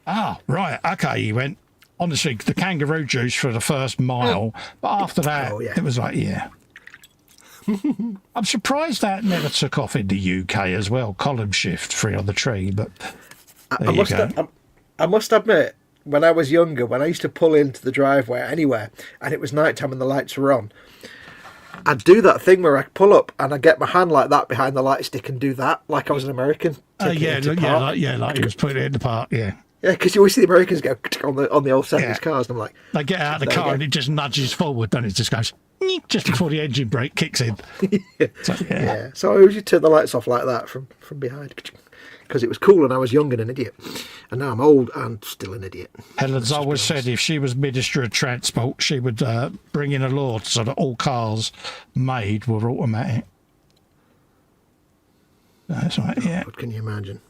Ah, right. Okay, he went, honestly, the kangaroo juice for the first mile. But after that, it was like, yeah. I'm surprised that never took off in the UK as well. Column shift, free on the tree. But I must admit, when I was younger, when I used to pull into the driveway anywhere, and it was nighttime and the lights were on, I'd do that thing where I pull up and I get my hand like that behind the light stick and do that like I was an American. Like he was putting it in the park, yeah. Yeah, because you always see the Americans go on the old 70s cars, and I'm like... They get out of the car and it just nudges forward, then it just goes... just before the engine brake kicks in. So I always turn the lights off like that from behind, because it was cool and I was young and an idiot. And now I'm old and still an idiot. Helen's always said if she was Minister of Transport, she would bring in a law so that all cars made were automatic. That's right, yeah. What can you imagine?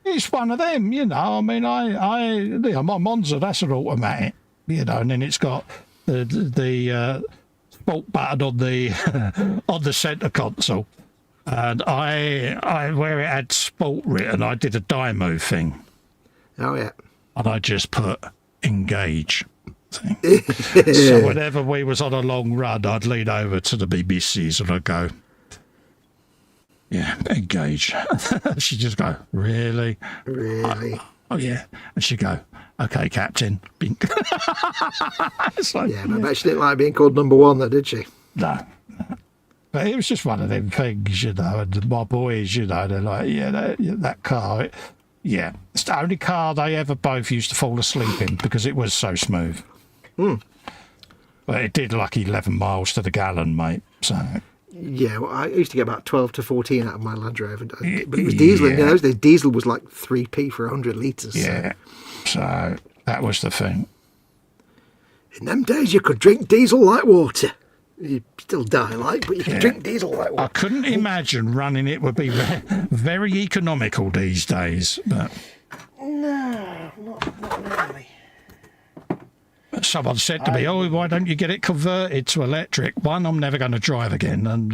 It's one of them, you know. I mean, my Monza, that's an automatic, you know, and then it's got the sport button on the on the centre console. And I where it had sport written, I did a Dymo thing. Oh, yeah. And I just put engage. So whenever we was on a long run, I'd lean over to the BBCs and I'd go, yeah, engage. She'd just go, really? Really? Oh, yeah. And she'd go, okay, Captain. Bink. Like, yeah, but I bet she didn't like being called number one, though, did she? No. But it was just one of them things, you know, and my boys, you know, they're like, yeah, that car, it's the only car they ever both used to fall asleep in because it was so smooth. But it did like 11 miles to the gallon, mate, so... Yeah, well, I used to get about 12 to 14 out of my Land Rover, but it was diesel, in those days, diesel was like 3p for 100 litres. Yeah, so that was the thing. In them days, you could drink diesel like water. You'd still die like, but you can drink diesel like water. I couldn't imagine running it would be very economical these days. But no, not really. Someone said to me, oh, why don't you get it converted to electric? One, I'm never going to drive again. And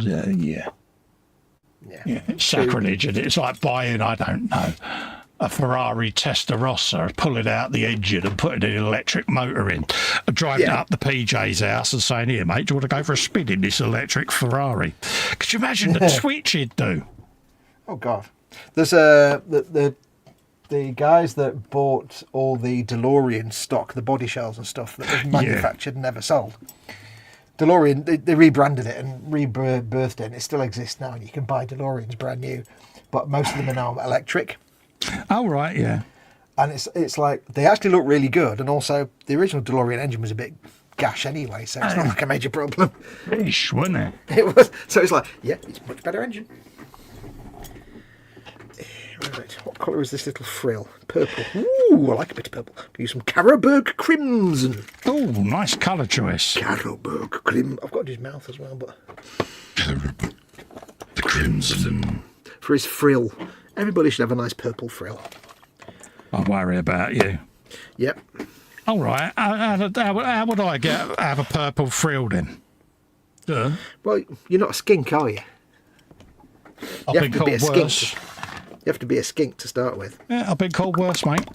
it's sacrilege. And it's like buying, I don't know, a Ferrari Testarossa, pulling out the engine and putting an electric motor in, and driving up the PJ's house and saying, here, mate, do you want to go for a spin in this electric Ferrari? Could you imagine the twitch it'd do? Oh, God. There's the guys that bought all the DeLorean stock, the body shells and stuff that was manufactured and never sold. DeLorean, they rebranded it and rebirthed it, and it still exists now, and you can buy DeLoreans brand new, but most of them are now electric. Oh, right, yeah. And it's like, they actually look really good, and also the original DeLorean engine was a bit gash anyway, so it's not like a major problem. Ish, wasn't it? It was. So it's like, yeah, it's a much better engine. Right, what colour is this little frill? Purple. Ooh, I like a bit of purple. Use some Carroburg Crimson. Oh, nice colour choice. Carroburg Crimson. I've got his mouth as well, but... The Crimson. For his frill. Everybody should have a nice purple frill. I worry about you. Yep. All right. How would I have a purple frill then? Well, you're not a skink, are you? I've been called worse. You have to be a skink to start with. Yeah, I've been called worse, mate.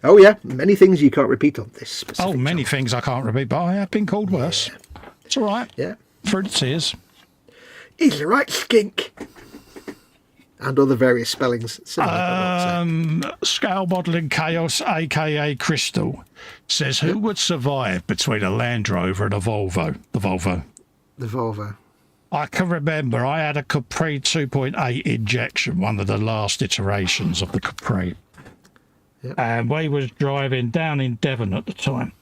Oh yeah, many things you can't repeat on this specific Oh, many channel. things I can't repeat, but I have been called worse. It's all right. Yeah. Through the tears. He's the right skink. And other various spellings. Scale Modelling Chaos, a.k.a. Crystal, says, who would survive between a Land Rover and a Volvo? The Volvo. The Volvo. I can remember I had a Capri 2.8 injection, one of the last iterations of the Capri. Yep. And we was driving down in Devon at the time.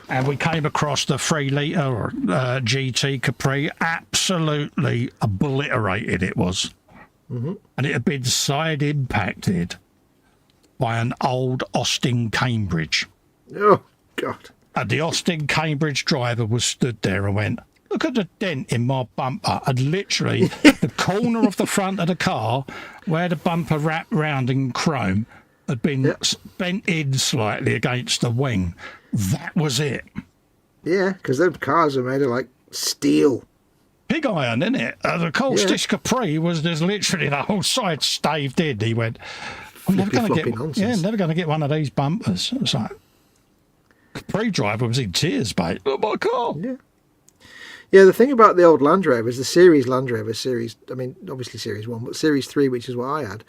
And we came across the 3 litre GT Capri. Absolutely obliterated it was. Mm-hmm. And it had been side impacted by an old Austin Cambridge. Oh, God. And the Austin Cambridge driver was stood there and went, look at the dent in my bumper. And literally, the corner of the front of the car, where the bumper wrapped round in chrome, had been bent in slightly against the wing. That was it. Yeah, because them cars are made of, like, steel. Pig iron, isn't it? Of course, this Capri was there's literally the whole side staved in. He went, I'm never going to get, never going to get one of these bumpers. It's like, Capri driver was in tears, mate. Oh my God. Yeah. Yeah, the thing about the old Land Rovers, the series Land Rover series, I mean, obviously Series 1, but Series 3, which is what I had,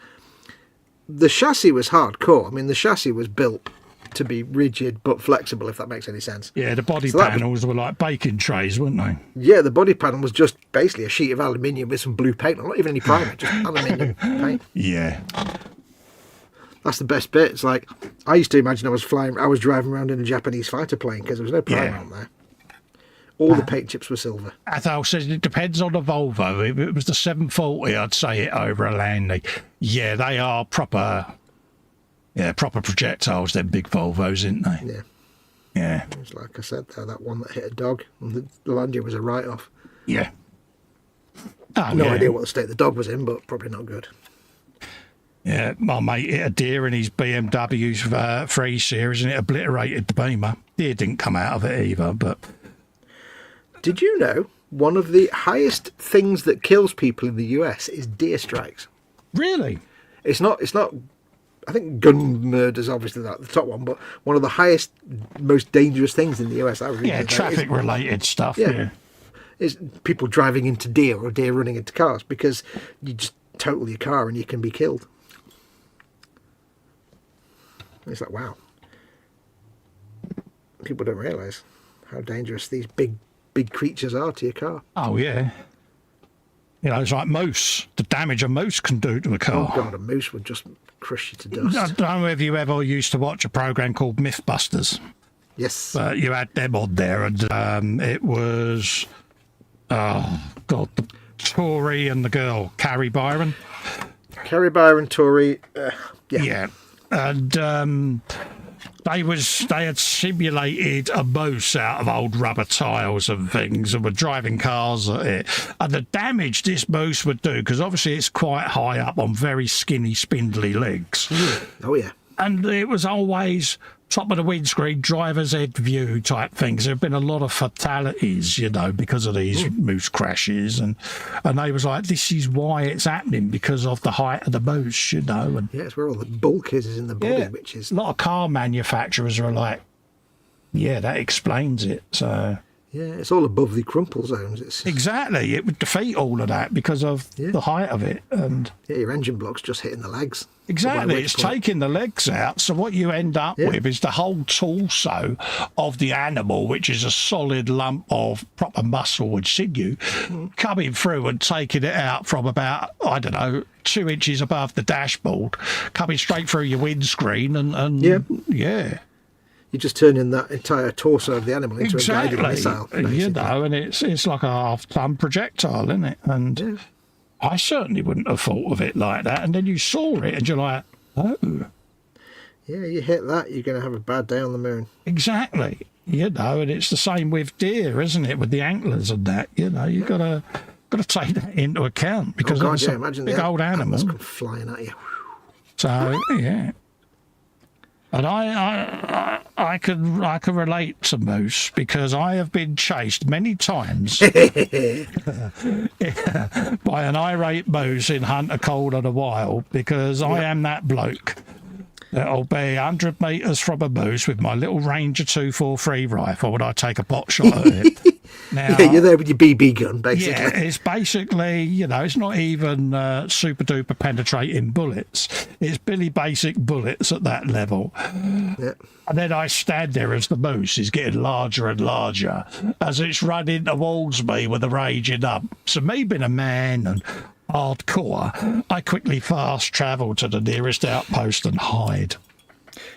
the chassis was hardcore. I mean, the chassis was built to be rigid but flexible, if that makes any sense. Yeah, the body panels were like baking trays, weren't they? Yeah, the body panel was just basically a sheet of aluminium with some blue paint, not even any primer, just aluminium paint. Yeah. That's the best bit. It's like, I used to imagine I was driving around in a Japanese fighter plane because there was no primer on there. All the paint chips were silver. Athol says it depends on the Volvo. If it was the 740, I'd say it over a Landy. Yeah, they are proper projectiles, them big Volvos, isn't they? Yeah. Yeah. It's like I said, though, that one that hit a dog, and the Landia was a write-off. Yeah. Oh, no idea what the state the dog was in, but probably not good. Yeah, my mate hit a deer in his BMW 3 Series and it obliterated the beamer. Deer didn't come out of it either, but... Did you know one of the highest things that kills people in the US is deer strikes? Really? It's not. I think gun murder is obviously the top one, but one of the highest, most dangerous things in the US. Traffic-related stuff. Yeah, is people driving into deer or deer running into cars because you just total your car and you can be killed. It's like, wow. People don't realise how dangerous these big creatures are to your car. Oh, yeah. You know, it's like moose. The damage a moose can do to a car. Oh, God, a moose would just crush you to dust. I don't know if you ever used to watch a programme called Mythbusters. Yes. But you had them on there, and it was, the Tory and the girl, Carrie Byron. Carrie Byron, Tory, Yeah. And they had simulated a moose out of old rubber tiles and things and were driving cars at it. And the damage this moose would do, because obviously it's quite high up on very skinny, spindly legs. Oh, yeah. And it was always top of the windscreen, driver's head view type things. There have been a lot of fatalities, you know, because of these moose crashes. And they was like, this is why it's happening, because of the height of the moose, you know. And yeah, it's where all the bulk is in the body, which is... A lot of car manufacturers are like, yeah, that explains it. So... yeah, it's all above the crumple zones. Exactly. It would defeat all of that because of the height of it. And yeah, your engine block's just hitting the legs. Exactly. It's taking the legs out. So what you end up with is the whole torso of the animal, which is a solid lump of proper muscle and sinew, coming through and taking it out from about, 2 inches above the dashboard, coming straight through your windscreen. And yeah. You're just turning that entire torso of the animal into a guided missile. Basically. You know, and it's like a half-ton projectile, isn't it? And I certainly wouldn't have thought of it like that. And then you saw it and you're like, oh. Yeah, you hit that, you're going to have a bad day on the moon. Exactly. You know, and it's the same with deer, isn't it? With the antlers and that, you know, you've got to take that into account because it's a big old animal. Come flying at you. So, yeah. And I can relate to moose because I have been chased many times by an irate moose in Hunter Cold of the Wild because I am that bloke It'll be 100 metres from a moose with my little Ranger 243 rifle, and I take a pot shot at it. Now, Yeah, you're there with your BB gun, basically. yeah, it's basically, it's not even super duper penetrating bullets. It's Billy Basic bullets at that level. Yeah. And then I stand there as the moose is getting larger and larger as it's running towards me with a raging up. So me being a man and hardcore, I quickly fast travel to the nearest outpost and hide.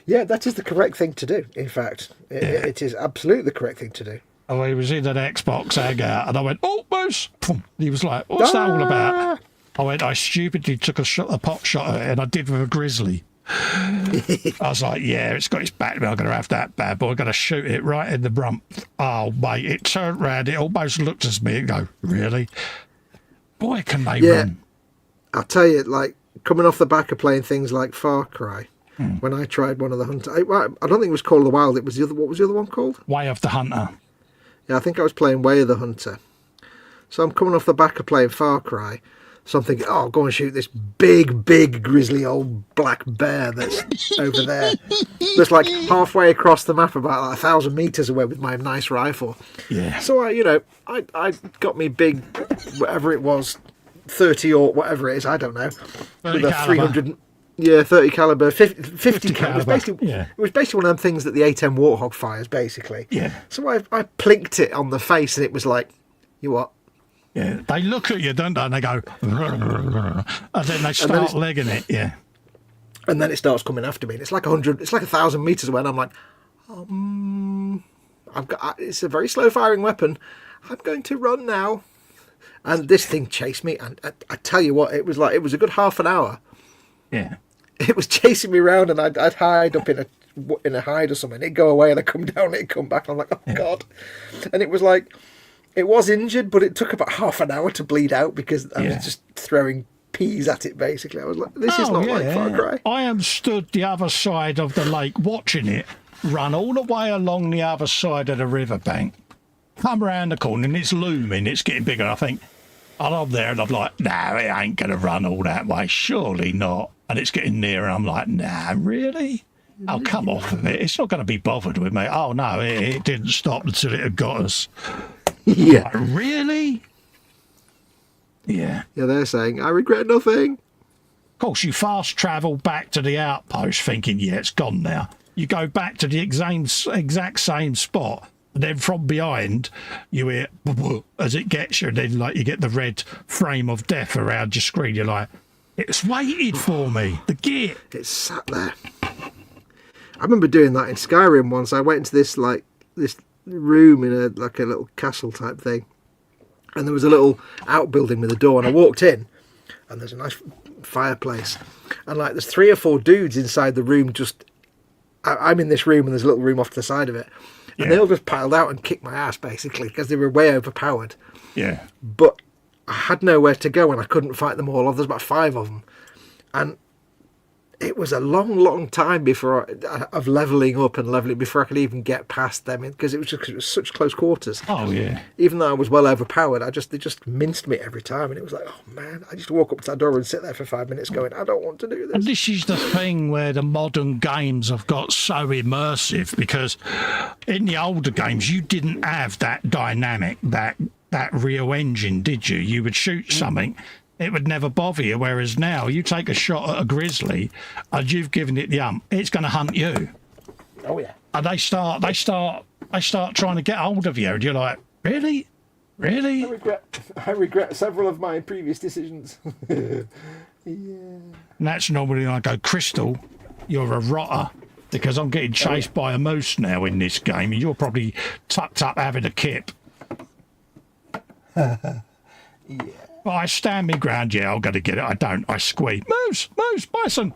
Yeah, that is the correct thing to do, in fact. It is absolutely the correct thing to do. Oh, he was in an Xbox hangout, and I went, "Oh, moose!" He was like, "What's that all about?" I stupidly took a pot shot at it, and I did with a grizzly. I was like, "Yeah, it's got its back. I'm going to have that bad boy. I'm going to shoot it right in the rump." Oh, mate, it turned round. It almost looked at me and go, "Really? Boy, can they run?" I'll tell you, like, coming off the back of playing things like Far Cry, when I tried one of the Hunter... I don't think it was called The Wild. It was the other... What was the other one called? Way of the Hunter. Yeah, I think I was playing Way of the Hunter. So I'm coming off the back of playing Far Cry. So I'm thinking, oh, I'll go and shoot this big, big, grizzly old black bear that's over there. That's like halfway across the map, about 1,000 metres away with my nice rifle. Yeah. So I got me big, whatever it was, 30 or whatever it is, I don't know. With a 300... Yeah, 30 caliber, 50 caliber. It was basically one of them things that the A10 Warthog fires, basically. Yeah. So I plinked it on the face, and it was like, you what? Yeah, they look at you, don't they? And they go, and then they start legging it. Yeah. And then it starts coming after me. And it's like 100. It's like 1,000 meters away, and I'm like, it's a very slow firing weapon. I'm going to run now. And this thing chased me, and I tell you what, it was a good half an hour. Yeah. It was chasing me around, and I'd hide up in a hide or something. It'd go away, and I'd come down, it'd come back. I'm like, oh God. And it was like, it was injured, but it took about half an hour to bleed out because I was just throwing peas at it, basically. I was like, this is not like Far Cry. I am stood the other side of the lake watching it run all the way along the other side of the riverbank, come round the corner, and it's looming, it's getting bigger. I think, and I'm there, and I'm like, no, it ain't going to run all that way, surely not. And it's getting nearer, and I'm like, nah, really? Oh, come off of it. It's not going to be bothered with me. Oh, no, it didn't stop until it had got us. Yeah. Like, really? Yeah. Yeah, they're saying, I regret nothing. Of course, you fast travel back to the outpost thinking, yeah, it's gone now. You go back to the exact same spot, and then from behind, you hear, as it gets you, and then like you get the red frame of death around your screen. You're like, it's waited for me. The git. It's sat there. I remember doing that in Skyrim once. I went into this room in a little castle type thing, and there was a little outbuilding with a door, and I walked in, and there's a nice fireplace, and like there's 3 or 4 dudes inside the room. I'm in this room, and there's a little room off to the side of it, and they all just piled out and kicked my ass basically because they were way overpowered. Yeah. But I had nowhere to go, and I couldn't fight them all off. There's about 5 of them, and it was a long, long time of levelling up and levelling before I could even get past them, because it was such close quarters. Oh yeah. Even though I was well overpowered, they just minced me every time, and it was like, oh man, I just walk up to that door and sit there for 5 minutes, going, I don't want to do this. And this is the thing where the modern games have got so immersive, because in the older games you didn't have that dynamic, that real engine, did you? You would shoot something. It would never bother you, whereas now you take a shot at a grizzly and you've given it the it's going to hunt you. Oh yeah. And they start trying to get hold of you, and you're like, really? I regret several of my previous decisions. Yeah. And that's normally when I go, Crystal, you're a rotter, because I'm getting chased by a moose now in this game, and you're probably tucked up having a kip. Yeah. But I stand my ground, I'm going to get it. I don't. I squeak. Moose, bison.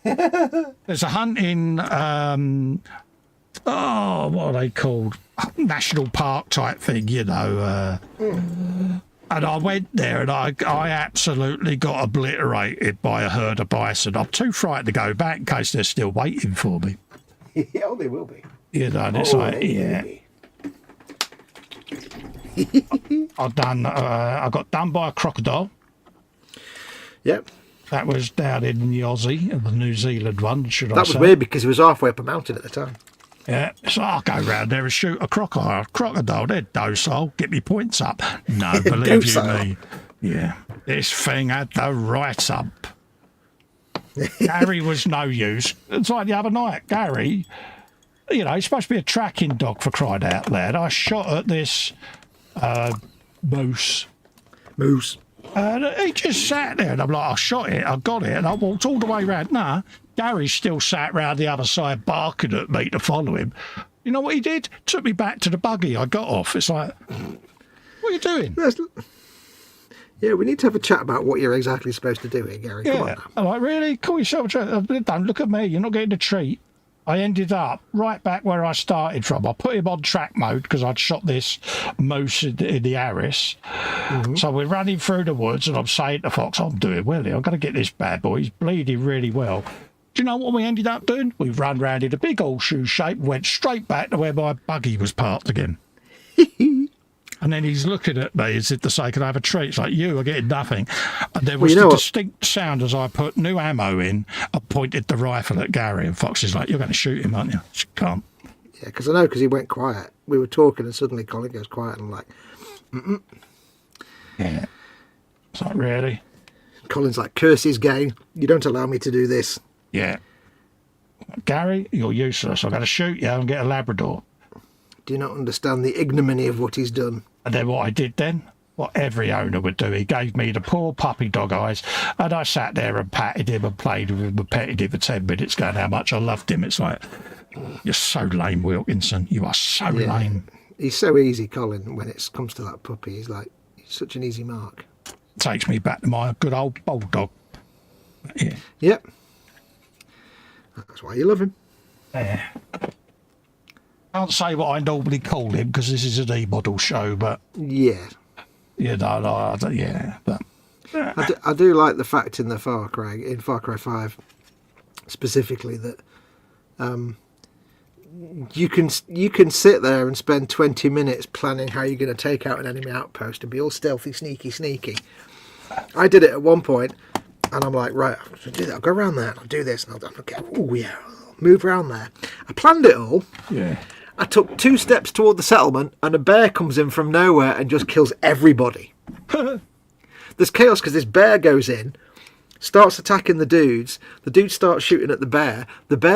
There's a hunt in, what are they called? National park type thing, And I went there, and I absolutely got obliterated by a herd of bison. I'm too frightened to go back in case they're still waiting for me. Oh, they will be. And it's I got done by a crocodile. Yep. That was down in the Aussie, the New Zealand one, should I say. That was weird because he was halfway up a mountain at the time. Yeah, so I'll go round there and shoot a crocodile. They're docile. Get me points up. No, believe you me. Yeah, this thing had the right up. Gary was no use. It's like the other night. Gary, you know, he's supposed to be a tracking dog for crying out loud. I shot at this moose. And he just sat there, and I'm like, I shot it, I got it, and I walked all the way round. Nah, Gary still sat round the other side barking at me to follow him. You know what he did? Took me back to the buggy I got off. It's like, what are you doing? Yeah, we need to have a chat about what you're exactly supposed to do here, Gary. Come on now. I'm like, really? Call yourself a treat? Don't look at me. You're not getting a treat. I ended up right back where I started from. I put him on track mode because I'd shot this moose in the Harris. Mm-hmm. So we're running through the woods, and I'm saying to Fox, I'm doing well here. I've got to get this bad boy. He's bleeding really well. Do you know what we ended up doing? We ran round in a big horseshoe shape and went straight back to where my buggy was parked again. And then he's looking at me as if to say, can I have a treat? It's like, you are getting nothing. And there was the distinct sound as I put new ammo in. I pointed the rifle at Gary, and Fox is like, you're going to shoot him, aren't you? She can't. Yeah, because I know, because he went quiet. We were talking, and suddenly Colin goes quiet, and I'm like, mm-mm. Yeah. It's like, really? Colin's like, curse his game. You don't allow me to do this. Yeah. Gary, you're useless. I've got to shoot you and get a Labrador. Do you not understand the ignominy of what he's done? And then what I did then, what every owner would do, he gave me the poor puppy dog eyes, and I sat there and patted him and played with him and petted him for 10 minutes, going how much I loved him. It's like, you're so lame, Wilkinson. You are so lame. He's so easy, Colin, when it comes to that puppy. He's such an easy mark. Takes me back to my good old bulldog. Yeah. Yep. That's why you love him. Yeah. Can't say what I normally call him because this is an eModel show, but yeah, but I do like the fact in Far Cry 5 specifically that you can sit there and spend 20 minutes planning how you're going to take out an enemy outpost and be all stealthy, sneaky. I did it at one point, and I'm like, right, I'll do that. I'll go around there, and I'll do this, and I'll move around there. I planned it all. Yeah. I took 2 steps toward the settlement, and a bear comes in from nowhere and just kills everybody. There's chaos because this bear goes in, starts attacking the dudes start shooting at the bear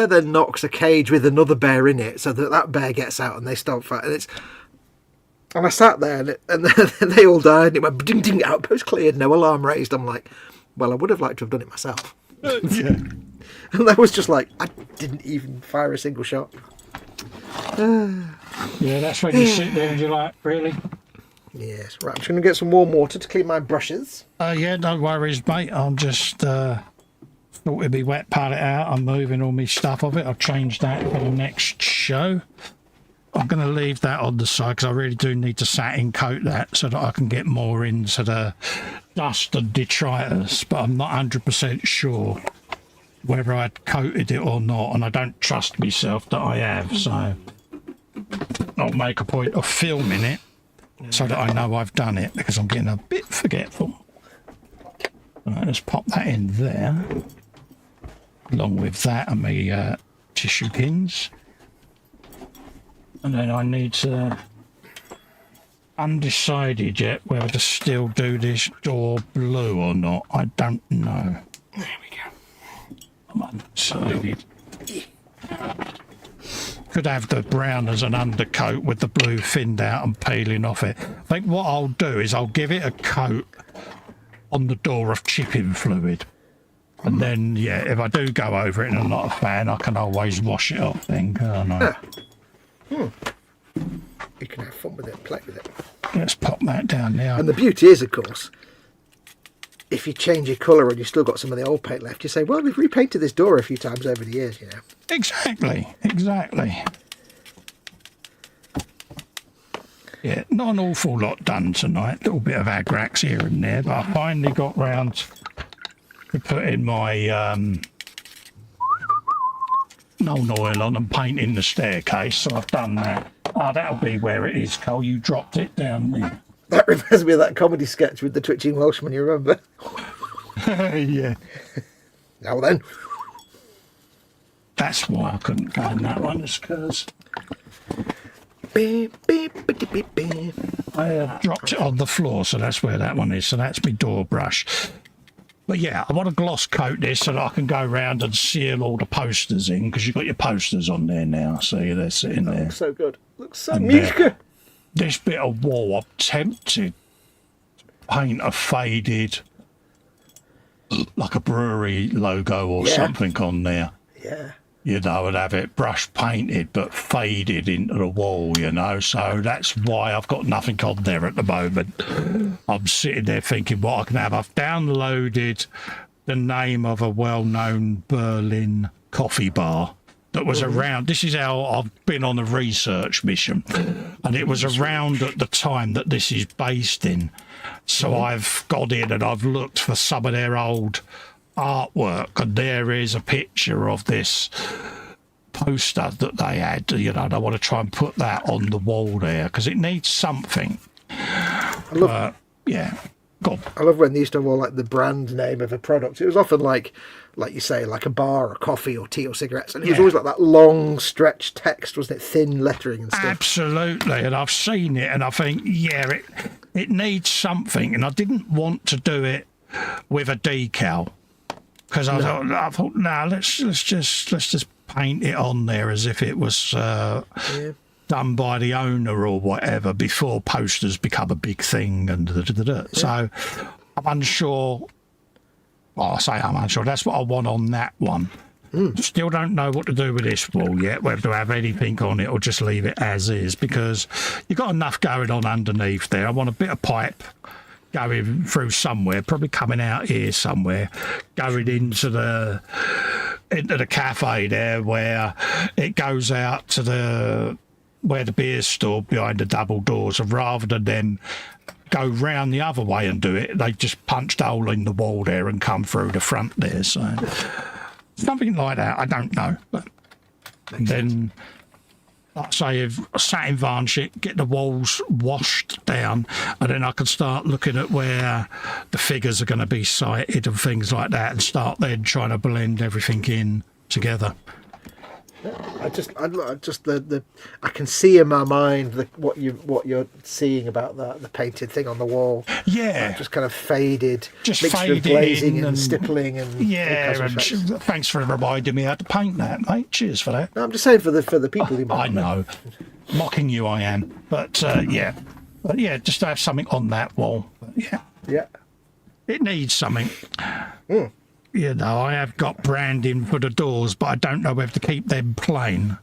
then knocks a cage with another bear in it so that bear gets out and they start fighting. And I sat there and they all died, and it went ding ding, outpost cleared, no alarm raised. I'm like, well, I would have liked to have done it myself. Yeah. And that was just like, I didn't even fire a single shot. Yeah, that's when you sit there and you're like, really? Yes, right. I'm just going to get some warm water to clean my brushes. Yeah, no worries, mate. I'm just thought it'd be wet, pat it out. I'm moving all my stuff off it. I'll change that for the next show. I'm going to leave that on the side because I really do need to satin coat that so that I can get more into the dust and detritus, but I'm not 100% sure whether I'd coated it or not, and I don't trust myself that I have, so I'll make a point of filming it so that I know I've done it, because I'm getting a bit forgetful. Right, let's pop that in there, along with that and my tissue pins. And then I need to, undecided yet whether to still do this door blue or not. I don't know. There we go. I'm undecided. Could have the brown as an undercoat with the blue thinned out and peeling off it. I think what I'll do is I'll give it a coat on the door of chipping fluid. And then, yeah, if I do go over it and I'm not a fan, I can always wash it off then, can't I? You can have fun with it, play with it. Let's pop that down now. And the beauty is, of course, if you change your colour and you've still got some of the old paint left, you say, well, we've repainted this door a few times over the years, you know. Exactly. Yeah, not an awful lot done tonight. A little bit of agrax here and there, but I finally got round to putting my Nuln oil on and painting the staircase, so I've done that. That'll be where it is, Cole. You dropped it down there. That reminds me of that comedy sketch with the twitching Welshman, you remember? Yeah. Now then. That's why I couldn't go in that one, is because Beep, beep, beep, beep, beep. I dropped it on the floor, so that's where that one is. So that's my door brush. But yeah, I want to gloss coat this so that I can go around and seal all the posters in, because you've got your posters on there now. See, they're sitting there. Looks so good. Looks so And meek. this bit of wall, I'm tempted to paint a faded, like a brewery logo or something on there. Yeah. You know, and have it brush painted but faded into the wall, you know. So that's why I've got nothing on there at the moment. I'm sitting there thinking what I can have. I've downloaded the name of a well-known Berlin coffee bar that was around. This is how I've been on a research mission. And it was around at the time that this is based in. So I've got in and I've looked for some of their old artwork, and there is a picture of this poster that they had. You know, and I want to try and put that on the wall there because it needs something. Yeah, God. I love when they used to have all like the brand name of a product. It was often like you say, like a bar or coffee or tea or cigarettes, and it was always like that long stretched text, wasn't it? Thin lettering and stuff. Absolutely, and I've seen it, and I think, yeah, it needs something, and I didn't want to do it with a decal. Because I thought, no, let's just paint it on there as if it was done by the owner or whatever before posters become a big thing and So I'm unsure. Well, I say I'm unsure. That's what I want on that one. Still don't know what to do with this wall yet, whether to have anything on it or just leave it as is, because you've got enough going on underneath there. I want a bit of pipe going through somewhere, probably coming out here somewhere, going into the cafe there, where it goes out to where the beer's stored behind the double doors, and rather than them go round the other way and do it, they just punched a hole in the wall there and come through the front there. So something like that, I don't know. But then, like I say, if satin varnish it, get the walls washed down, and then I can start looking at where the figures are going to be sited and things like that, and start then trying to blend everything in together. I can see in my mind what you're seeing about the painted thing on the wall. Yeah, just kind of faded, just mixture faded of glazing in and stippling and and thanks for reminding me how to paint that, mate. Cheers for that. No, I'm just saying for the people who might. I know, mocking you, I am, but just to have something on that wall. But yeah, it needs something. You know, I have got branding for the doors, but I don't know whether to keep them plain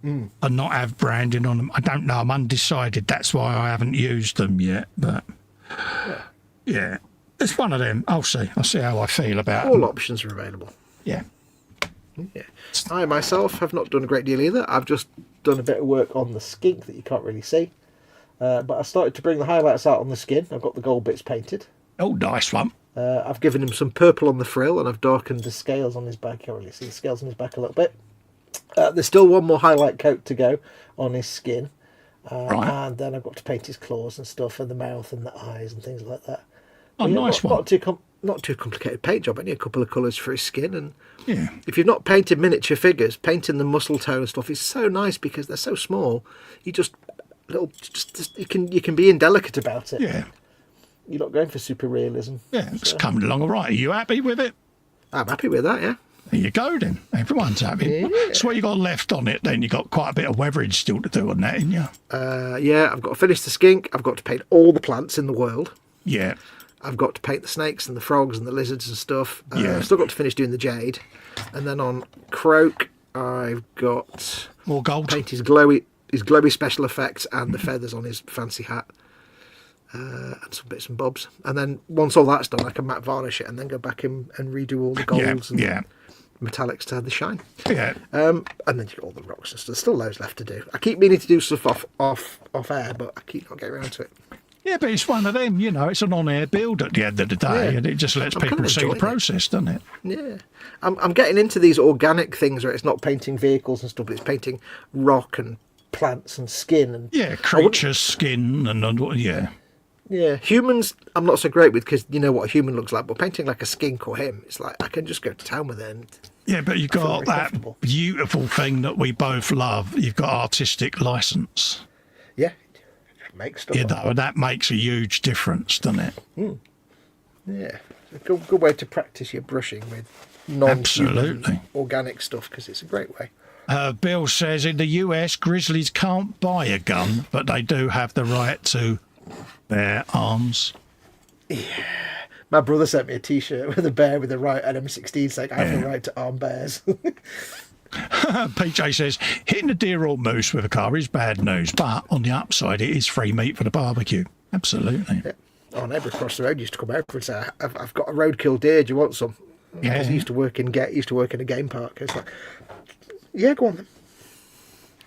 and not have branding on them. I don't know. I'm undecided. That's why I haven't used them yet. But yeah, it's one of them. I'll see. I'll see how I feel about all them. options are available. Yeah. I myself have not done a great deal either. I've just done a bit of work on the skink that you can't really see. But I started to bring the highlights out on the skin. I've got the gold bits painted. Oh, nice one. I've given him some purple on the frill, and I've darkened the scales on his back. You can't really see the scales on his back a little bit. There's still one more highlight coat to go on his skin. And then I've got to paint his claws and stuff, and the mouth and the eyes and things like that. Oh, nice one. Not too complicated paint job. Only a couple of colours for his skin. And if you've not painted miniature figures, painting the muscle tone and stuff is so nice because they're so small. You you can be indelicate about it. Yeah. You're not going for super realism. Yeah, it's coming along all right. Are you happy with it? I'm happy with that, yeah. There you go then. Everyone's happy. Yeah. So what you got left on it then? You got quite a bit of weathering still to do on that, ain't you? Yeah, I've got to finish the skink. I've got to paint all the plants in the world. Yeah. I've got to paint the snakes and the frogs and the lizards and stuff. Yeah. I've still got to finish doing the jade. And then on Kroak, I've got more gold. Paint his glowy special effects and the feathers on his fancy hat. And some bits and bobs. And then once all that's done, I can matte varnish it and then go back in and redo all the golds and metallics to have the shine. Yeah. And then you got all the rocks and stuff. There's still loads left to do. I keep meaning to do stuff off air, but I keep not getting around to it. Yeah, but it's one of them, you know, it's an on-air build at the end of the day, and it just lets people see the process, doesn't it? Yeah. I'm getting into these organic things where it's not painting vehicles and stuff, but it's painting rock and plants and skin. And creatures, skin, and Yeah, humans I'm not so great with because you know what a human looks like, but painting like a skink or him, it's like I can just go to town with it. And Yeah, but you've I feel got very that comfortable. beautiful thing that we both love. You've got artistic license. Yeah, make stuff. You up. know, and that makes a huge difference, doesn't it? Yeah, it's a good way to practice your brushing with non-human Absolutely. organic stuff because it's a great way. Bill says in the US, grizzlies can't buy a gun, but they do have the right to bear arms. My brother sent me a T-shirt with a bear with a right and M16 saying, "I have the right to arm bears." PJ says, hitting a deer or moose with a car is bad news, but on the upside, it is free meat for the barbecue. Absolutely. Yeah. Our neighbour across the road used to come over and say, I've got a roadkill deer, do you want some? Yeah. Because he used to work in a game park. It's like, yeah, go on then.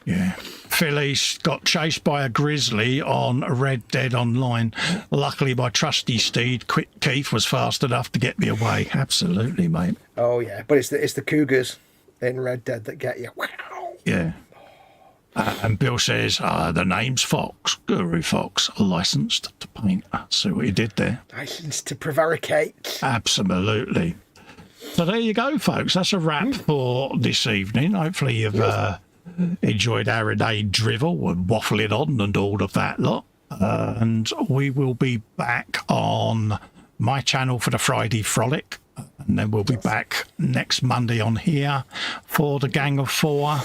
Yeah. Philly's got chased by a grizzly on Red Dead Online. Luckily, my trusty steed, Keith, was fast enough to get me away. Absolutely, mate. Oh yeah, but it's the cougars in Red Dead that get you. Wow. Yeah. And Bill says, the name's Fox, Guru Fox, licensed to paint. See what you did there. Licensed to prevaricate. Absolutely. So there you go, folks. That's a wrap for this evening. Hopefully you've enjoyed our inane drivel and waffling on and all of that lot. And we will be back on my channel for the Friday Frolic. And then we'll be back next Monday on here for the Gang of Four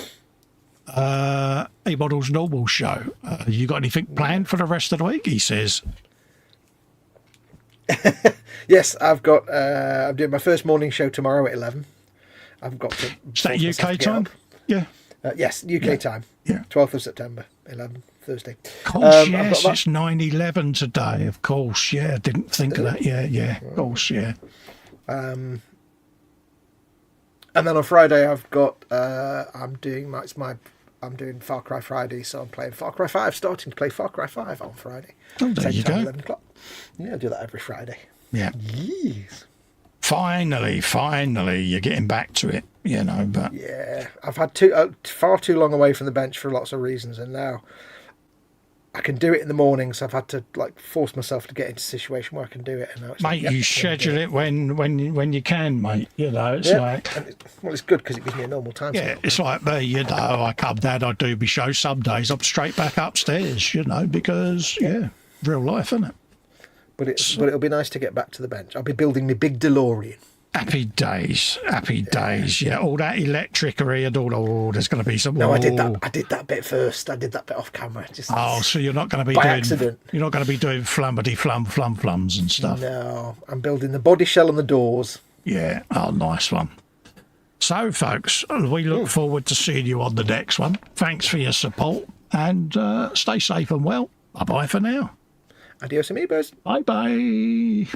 eModels Normal show. You got anything planned for the rest of the week? He says. Yes, I've got. I'm doing my first morning show tomorrow at 11. I've got to. Is that UK time? Yeah. Yes, UK time. Yeah. 12th of September, 11 Thursday. Of course, yes, it's 9/11 today. Of course, yeah. Didn't think of that. Yeah. Of course, yeah. And then on Friday, I've got. I'm doing Far Cry Friday, so I'm playing Far Cry 5. Starting to play Far Cry 5 on Friday. Oh, there you go. 11 o'clock. Yeah, I do that every Friday. Yeah. Yes. Finally, you're getting back to it. You know, but Yeah, I've had far too long away from the bench for lots of reasons, and now I can do it in the morning. So I've had to force myself to get into a situation where I can do it. And now it's mate, you schedule it when you can, mate. You know, it's like. And it's good because it gives me a normal time. Yeah, it's like me, you know, I come down, I do my show some days, I'm straight back upstairs, you know, because, real life, isn't it? But it'll be nice to get back to the bench. I'll be building my big DeLorean. Happy days, yeah. All that electricity and all, there's going to be some... No, I did that bit first. I did that bit off camera. So you're not going to be by doing... accident. You're not going to be doing flums and stuff. No, I'm building the body shell and the doors. Yeah, nice one. So, folks, we look forward to seeing you on the next one. Thanks for your support, and stay safe and well. Bye-bye for now. Adios, amigos. Bye-bye.